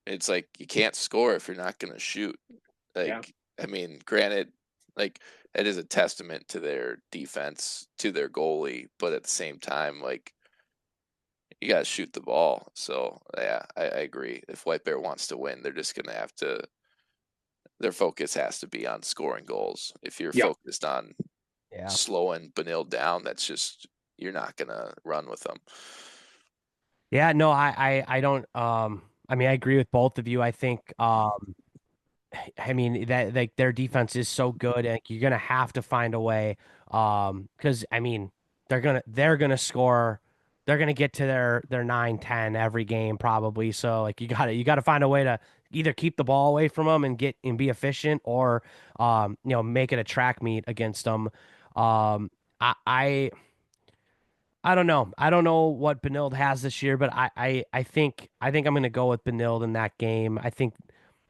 [SPEAKER 2] It's like you can't score if you're not going to shoot.
[SPEAKER 3] Yeah.
[SPEAKER 2] Like, I mean, granted, like it is a testament to their defense, to their goalie, but at the same time, like you got to shoot the ball. So yeah, I agree. If White Bear wants to win, they're just going to have to. Their focus has to be on scoring goals. If you're
[SPEAKER 3] Yep.
[SPEAKER 2] focused on
[SPEAKER 1] Yeah.
[SPEAKER 2] slowing Benil down, that's just you're not going to run with them.
[SPEAKER 1] Yeah, no, I don't I mean I agree with both of you. I think I mean that like their defense is so good and you're gonna have to find a way. Because I mean they're gonna score, they're gonna get to their 9-10 every game probably. So like you gotta find a way to either keep the ball away from them and be efficient, or make it a track meet against them. Um I I I don't know. I don't know what Benilde has this year, but I think I'm going to go with Benilde in that game. I think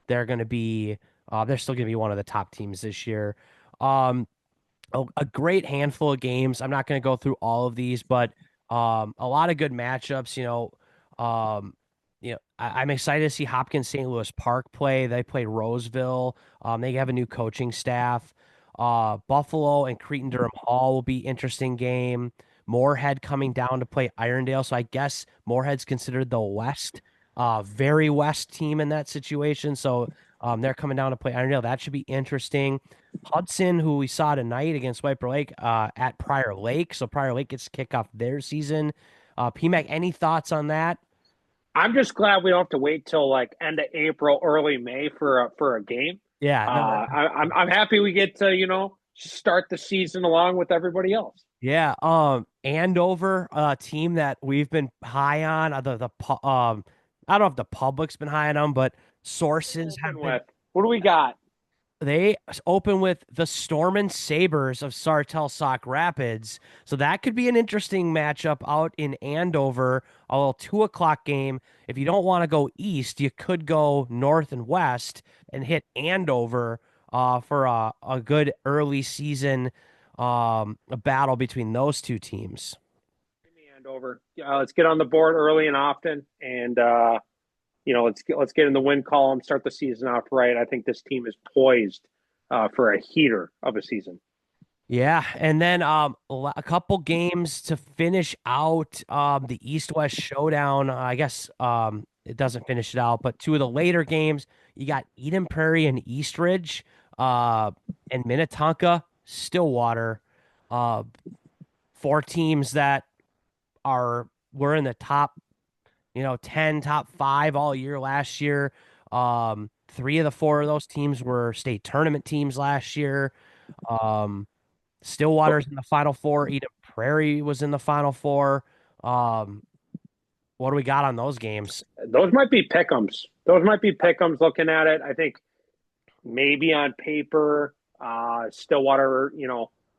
[SPEAKER 1] they're still going to be one of the top teams this year. Um, a great handful of games. I'm not going to go through all of these, but a lot of good matchups. Um, I'm excited to see Hopkins St. Louis Park play. They play Roseville. They have a new coaching staff. Buffalo and Cretin Durham Hall will be interesting game. Moorhead coming down to play Irondale. So I guess Moorhead's considered the West, very West team in that situation. So they're coming down to play Irondale. That should be interesting. Hudson, who we saw tonight against White Bear Lake, at Prior Lake. So Prior Lake gets to kick off their season. PMAC, any thoughts on that?
[SPEAKER 3] I'm just glad we don't have to wait till like end of April, early May for a game.
[SPEAKER 1] Yeah, no,
[SPEAKER 3] I'm happy we get to start the season along with everybody else.
[SPEAKER 1] yeah. Andover, a team that we've been high on. I don't know if the public's been high on them, but sources
[SPEAKER 3] Open
[SPEAKER 1] have been.
[SPEAKER 3] with what do we got?
[SPEAKER 1] They open with the Storm and Sabers of Sartell Sauk Rapids, so that could be an interesting matchup out in Andover. A little 2 o'clock game. If you don't want to go east, you could go north and west and hit Andover for a good early season a battle between those two teams.
[SPEAKER 3] Andover. Let's get on the board early and often, and let's get in the win column, start the season off right. I think this team is poised for a heater of a season.
[SPEAKER 1] Yeah, and then a couple games to finish out the East-West showdown. I guess it doesn't finish it out, but two of the later games, you got Eden Prairie and Eastridge, and Minnetonka, Stillwater. Uh, Four teams that were in the top, 10, top five all year last year. Three of the four of those teams were state tournament teams last year. Um, Stillwater's in the Final Four. Eden Prairie was in the Final Four. Um, what do we got on those games?
[SPEAKER 3] Those might be pick'ems. Those might be pick'ems. Looking at it, I think maybe on paper, Stillwater,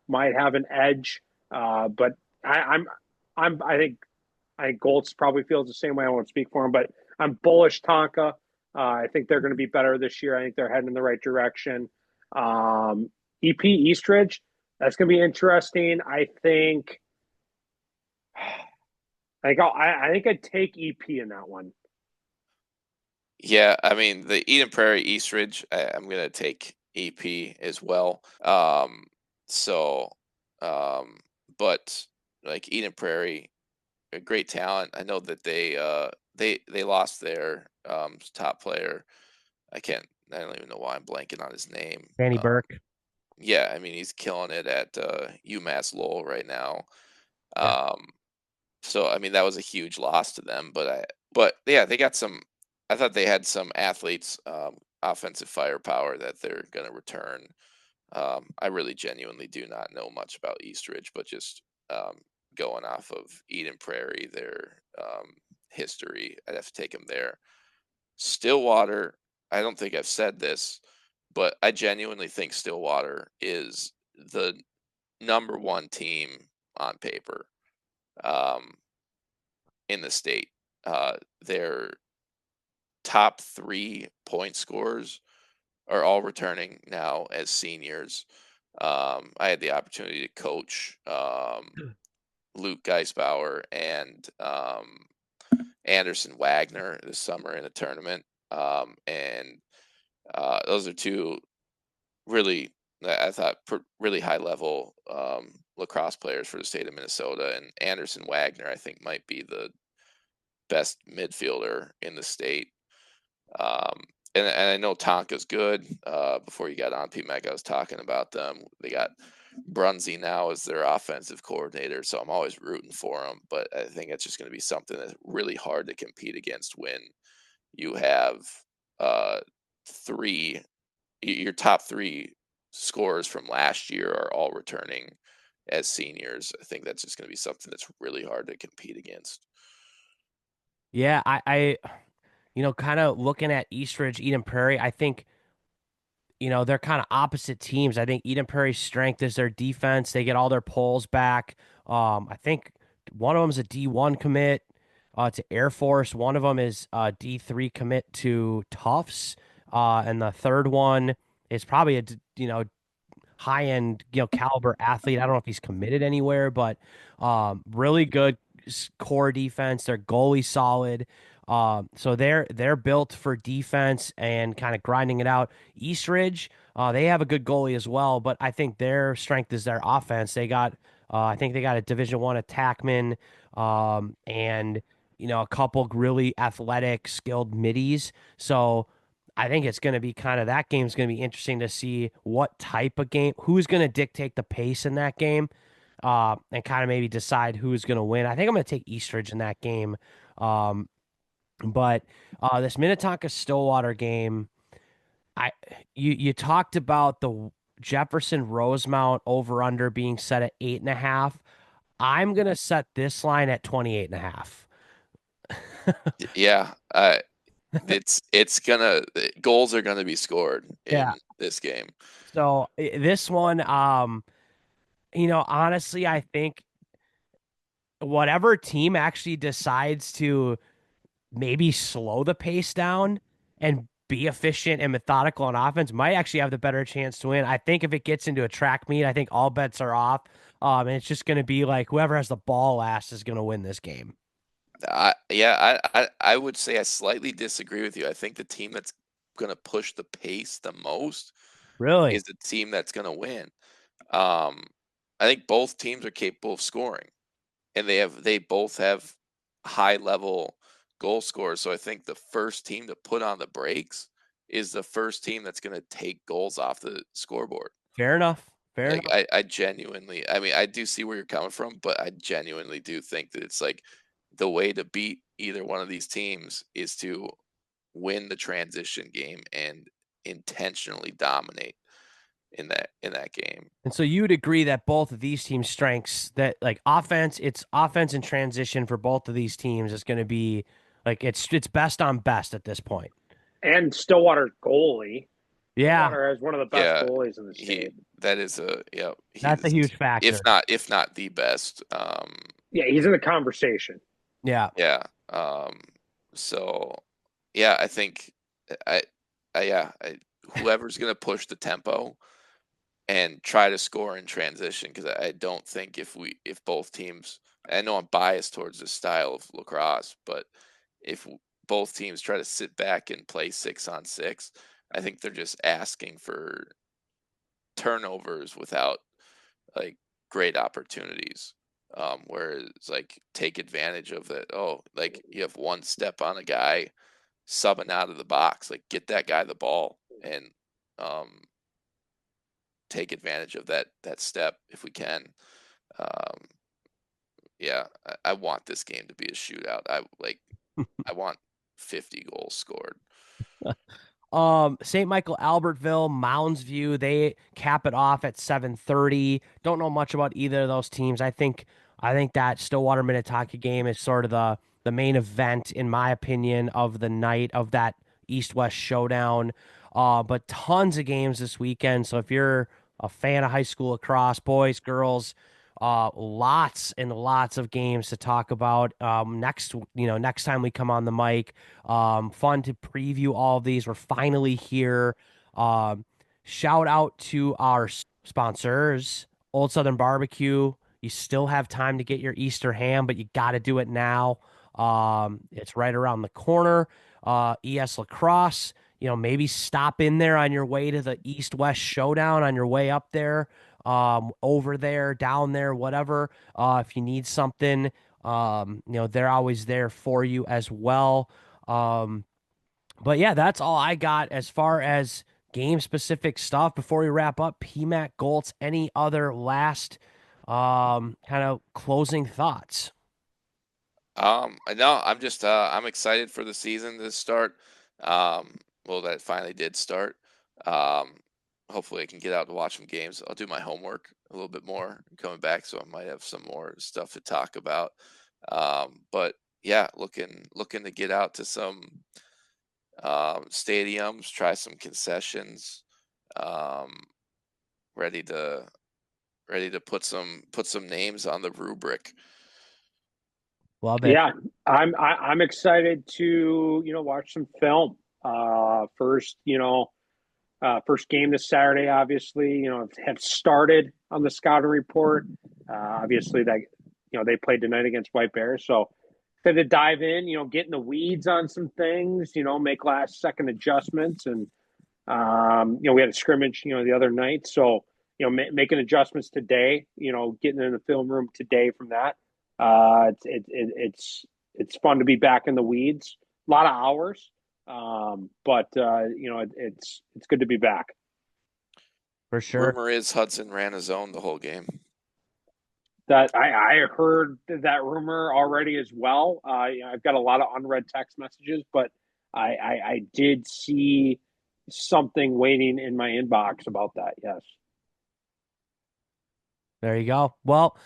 [SPEAKER 3] might have an edge. But I think Goltz probably feels the same way. I won't speak for him, but I'm bullish Tonka. I think they're going to be better this year. I think they're heading in the right direction. EP Eastridge, that's going to be interesting. I think I'd take EP in that one.
[SPEAKER 2] Yeah, I mean the Eden Prairie Eastridge, I'm gonna take EP as well. So, um, but like Eden Prairie, a great talent. I know that they lost their top player. I don't even know why I'm blanking on his name.
[SPEAKER 1] Danny Burke.
[SPEAKER 2] Yeah, I mean he's killing it at UMass Lowell right now.
[SPEAKER 1] Yeah.
[SPEAKER 2] Um, so I mean that was a huge loss to them, but yeah, they got some. I thought they had some athletes, offensive firepower that they're going to return. I really genuinely do not know much about Eastridge, but just going off of Eden Prairie, their history, I'd have to take them there. Stillwater, I don't think I've said this, but I genuinely think Stillwater is the number one team on paper in the state. Their top 3 point scorers are all returning now as seniors. I had the opportunity to coach Luke Geisbauer and Anderson Wagner this summer in a tournament. And those are two really, I thought, really high level lacrosse players for the state of Minnesota. And Anderson Wagner, I think, might be the best midfielder in the state. And I know Tonka's good. Before you got on, PMAC, I was talking about them. They got Brunsey now as their offensive coordinator, so I'm always rooting for them. But I think it's just going to be something that's really hard to compete against when you have your top 3 scorers from last year are all returning as seniors. I think that's just going to be something that's really hard to compete against.
[SPEAKER 1] Yeah, I kind of looking at Eastridge, Eden Prairie, I think, they're kind of opposite teams. I think Eden Prairie's strength is their defense. They get all their poles back. I think one of them is a D1 commit to Air Force. One of them is a D3 commit to Tufts. And the third one is probably high end, caliber athlete. I don't know if he's committed anywhere, but really good core defense. Their goalie solid. So they're built for defense and kind of grinding it out. Eastridge, they have a good goalie as well, but I think their strength is their offense. I think they got a Division I attackman, and a couple really athletic, skilled middies. So I think it's going to be kind of that game's going to be interesting to see what type of game, who's going to dictate the pace in that game, and kind of maybe decide who's going to win. I think I'm going to take Eastridge in that game. Um, but this Minnetonka Stillwater game, I you talked about the Jefferson Rosemount over under being set at 8.5. I'm gonna set this line at 28.5.
[SPEAKER 2] Yeah, it's gonna goals are gonna be scored
[SPEAKER 1] Yeah.
[SPEAKER 2] in this game.
[SPEAKER 1] So this one, honestly, I think whatever team actually decides to maybe slow the pace down and be efficient and methodical on offense might actually have the better chance to win. I think if it gets into a track meet, I think all bets are off. And it's just going to be like whoever has the ball last is going to win this game.
[SPEAKER 2] I would say I slightly disagree with you. I think the team that's gonna push the pace the most
[SPEAKER 1] Really?
[SPEAKER 2] is the team that's gonna win. Um, I think both teams are capable of scoring, and they both have high level goal scorers. So I think the first team to put on the brakes is the first team that's going to take goals off the scoreboard.
[SPEAKER 1] Fair enough. Fair
[SPEAKER 2] Like
[SPEAKER 1] enough.
[SPEAKER 2] I genuinely, I mean, I do see where you're coming from, but I genuinely do think that it's like the way to beat either one of these teams is to win the transition game and intentionally dominate in that game.
[SPEAKER 1] And so you would agree that both of these teams' strengths, that like it's offense and transition for both of these teams is going to be like it's best on best at this point.
[SPEAKER 3] And Stillwater goalie.
[SPEAKER 1] Yeah,
[SPEAKER 3] Stillwater has one of the best
[SPEAKER 2] Yeah,
[SPEAKER 3] goalies in the
[SPEAKER 2] he
[SPEAKER 3] state.
[SPEAKER 2] that is a yeah,
[SPEAKER 1] that's a
[SPEAKER 2] he's
[SPEAKER 1] huge factor.
[SPEAKER 2] if not the best.
[SPEAKER 3] Yeah, he's in the conversation.
[SPEAKER 1] Yeah.
[SPEAKER 2] Yeah. So yeah, I think I, whoever's gonna push the tempo and try to score in transition, because I don't think if both teams, I know I'm biased towards this style of lacrosse, but if both teams try to sit back and play 6-on-6, I think they're just asking for turnovers without like great opportunities. Whereas like take advantage of that. Oh, like you have one step on a guy subbing out of the box, like get that guy the ball and um, take advantage of that step if we can. Um, yeah, I want this game to be a shootout. I want 50 goals scored.
[SPEAKER 1] St. Michael Albertville, Mounds View, they cap it off at 7:30. Don't know much about either of those teams. I think that Stillwater Minnetonka game is sort of the main event, in my opinion, of the night of that East-West showdown. But tons of games this weekend. So if you're a fan of high school lacrosse, boys, girls, lots and lots of games to talk about. Next time we come on the mic. Fun to preview all of these. We're finally here. Um, Shout out to our sponsors, Old Southern Barbecue. You still have time to get your Easter ham, but you got to do it now. It's right around the corner. ES Lacrosse, maybe stop in there on your way to the East West Showdown on your way up there, over there, down there, whatever. If you need something, they're always there for you as well. Um, but yeah, that's all I got as far as game specific stuff. Before we wrap up, PMAC Goltz, any other last kind of closing thoughts?
[SPEAKER 2] No, I'm just I'm excited for the season to start. Well, that finally did start. Um, Hopefully I can get out to watch some games. I'll do my homework a little bit more coming back, so I might have some more stuff to talk about. But yeah, looking to get out to some stadiums, try some concessions. Um, ready to put some names on the rubric.
[SPEAKER 1] Love it.
[SPEAKER 3] Yeah, I'm excited to watch some film. First game this Saturday. Obviously, have started on the scouting report. Obviously, that they played tonight against White Bears, so to dive in, get in the weeds on some things, make last second adjustments. And, we had a scrimmage, the other night. So, making adjustments today, getting in the film room today from that. It's fun to be back in the weeds. A lot of hours, but it's good to be back.
[SPEAKER 1] For sure.
[SPEAKER 2] Rumor is Hudson ran his zone the whole game.
[SPEAKER 3] That I heard that rumor already as well. I've got a lot of unread text messages, but I did see something waiting in my inbox about that. Yes.
[SPEAKER 1] There you go. Well,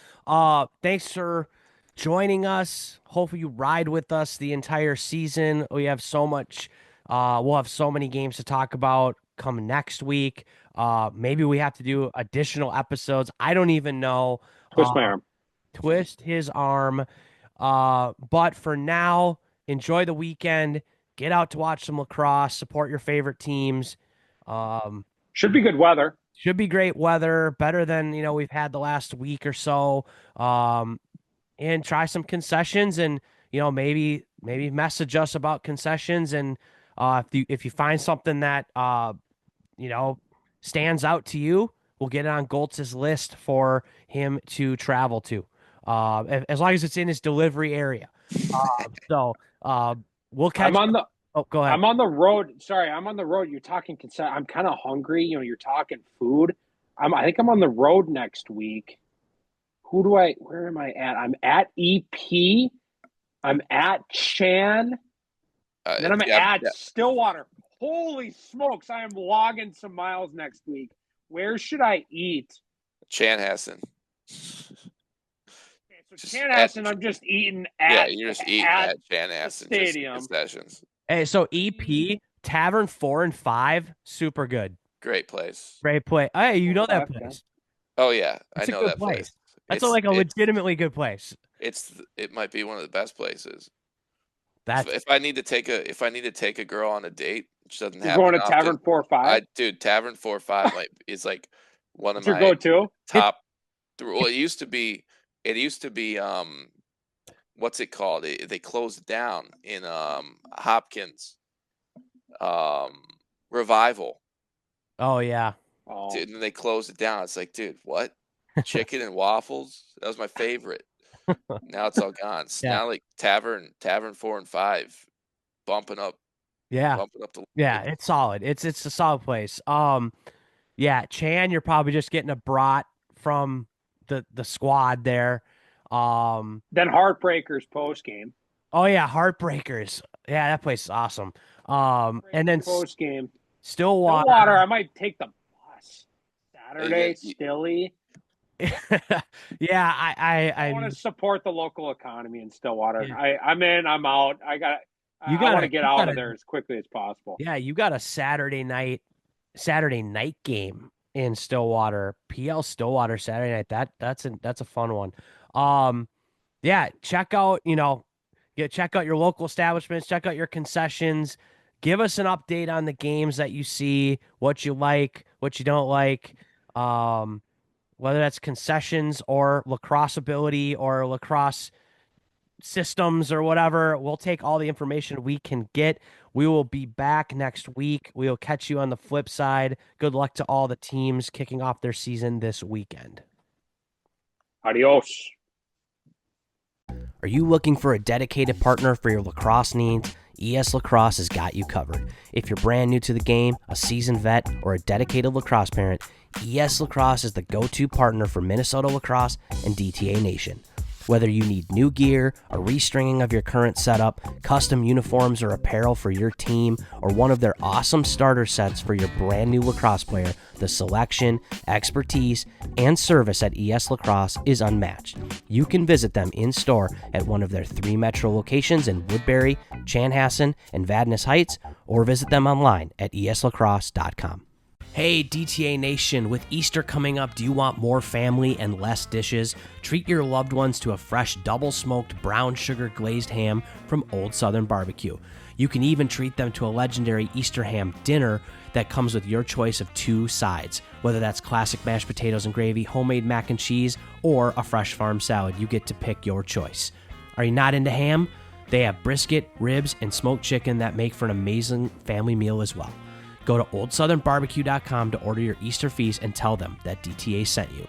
[SPEAKER 1] thanks for joining us. Hopefully you ride with us the entire season. We have so much, we'll have so many games to talk about come next week. Maybe we have to do additional episodes. I don't even know.
[SPEAKER 3] Twist my arm.
[SPEAKER 1] Twist his arm. But for now, enjoy the weekend. Get out to watch some lacrosse. Support your favorite teams.
[SPEAKER 3] Should be good weather.
[SPEAKER 1] Should be great weather. Better than we've had the last week or so. And try some concessions, and maybe message us about concessions. And if you find something that stands out to you, we'll get it on Goltz's list for him to travel to, as long as it's in his delivery area. So we'll catch. Oh, go ahead.
[SPEAKER 3] I'm on the road. Sorry, I'm on the road. You're talking consent. I'm kind of hungry. You're talking food. I think I'm on the road next week. Where am I at? I'm at EP. I'm at Chan. Then I'm at Stillwater. Holy smokes, I am logging some miles next week. Where should I eat?
[SPEAKER 2] Chanhassen.
[SPEAKER 3] Okay, so Chanhassen, I'm just eating at.
[SPEAKER 2] Yeah, you're just eating at Chanhassen
[SPEAKER 3] Stadium.
[SPEAKER 2] Concessions.
[SPEAKER 1] Hey, so EP Tavern 4 and 5, super good.
[SPEAKER 2] Great place.
[SPEAKER 1] Great place. Hey, you know that place?
[SPEAKER 2] Oh yeah,
[SPEAKER 1] It's
[SPEAKER 2] I know that place.
[SPEAKER 1] That's like a legitimately good place.
[SPEAKER 2] It might be one of the best places.
[SPEAKER 1] That's
[SPEAKER 2] if I need to take a girl on a date, which doesn't happen.
[SPEAKER 3] Going to Tavern 4 or 5.
[SPEAKER 2] Dude, Tavern 4 or 5 is like one of my
[SPEAKER 3] go-to
[SPEAKER 2] top. Well, it used to be. What's it called? They closed it down in Hopkins. Revival.
[SPEAKER 1] Oh yeah.
[SPEAKER 2] Oh. Dude, and they closed it down. It's like, dude, what? Chicken and waffles? That was my favorite. Now it's all gone.
[SPEAKER 1] Yeah.
[SPEAKER 2] Now like Tavern 4 and 5, bumping up.
[SPEAKER 1] Yeah.
[SPEAKER 2] Bumping up the.
[SPEAKER 1] Yeah, it's solid. It's a solid place. Yeah, Chan, you're probably just getting a brat from the squad there.
[SPEAKER 3] Then Heartbreakers post game.
[SPEAKER 1] Oh yeah, Heartbreakers. Yeah, that place is awesome. And then
[SPEAKER 3] post game.
[SPEAKER 1] Stillwater.
[SPEAKER 3] I might take the bus Saturday. Stilly.
[SPEAKER 1] Yeah, I
[SPEAKER 3] want to support the local economy in Stillwater.
[SPEAKER 1] Yeah.
[SPEAKER 3] I'm in. I'm out. I want to get out of there as quickly as possible.
[SPEAKER 1] Yeah, you got a Saturday night game in Stillwater. PL Stillwater Saturday night. That's a fun one. Yeah, check out your local establishments, check out your concessions, give us an update on the games that you see, what you like, what you don't like, whether that's concessions or lacrosse ability or lacrosse systems or whatever. We'll take all the information we can get. We will be back next week. We will catch you on the flip side. Good luck to all the teams kicking off their season this weekend.
[SPEAKER 3] Adios.
[SPEAKER 1] Are you looking for a dedicated partner for your lacrosse needs? ES Lacrosse has got you covered. If you're brand new to the game, a seasoned vet, or a dedicated lacrosse parent, ES Lacrosse is the go-to partner for Minnesota lacrosse and DTA Nation. Whether you need new gear, a restringing of your current setup, custom uniforms or apparel for your team, or one of their awesome starter sets for your brand new lacrosse player, the selection, expertise, and service at ES Lacrosse is unmatched. You can visit them in store at one of their 3 metro locations in Woodbury, Chanhassen, and Vadnais Heights, or visit them online at eslacrosse.com. Hey, DTA Nation, with Easter coming up, do you want more family and less dishes? Treat your loved ones to a fresh double-smoked brown sugar glazed ham from Old Southern Barbecue. You can even treat them to a legendary Easter ham dinner that comes with your choice of 2 sides. Whether that's classic mashed potatoes and gravy, homemade mac and cheese, or a fresh farm salad, you get to pick your choice. Are you not into ham? They have brisket, ribs, and smoked chicken that make for an amazing family meal as well. Go to oldsouthernbarbecue.com to order your Easter feast and tell them that DTA sent you.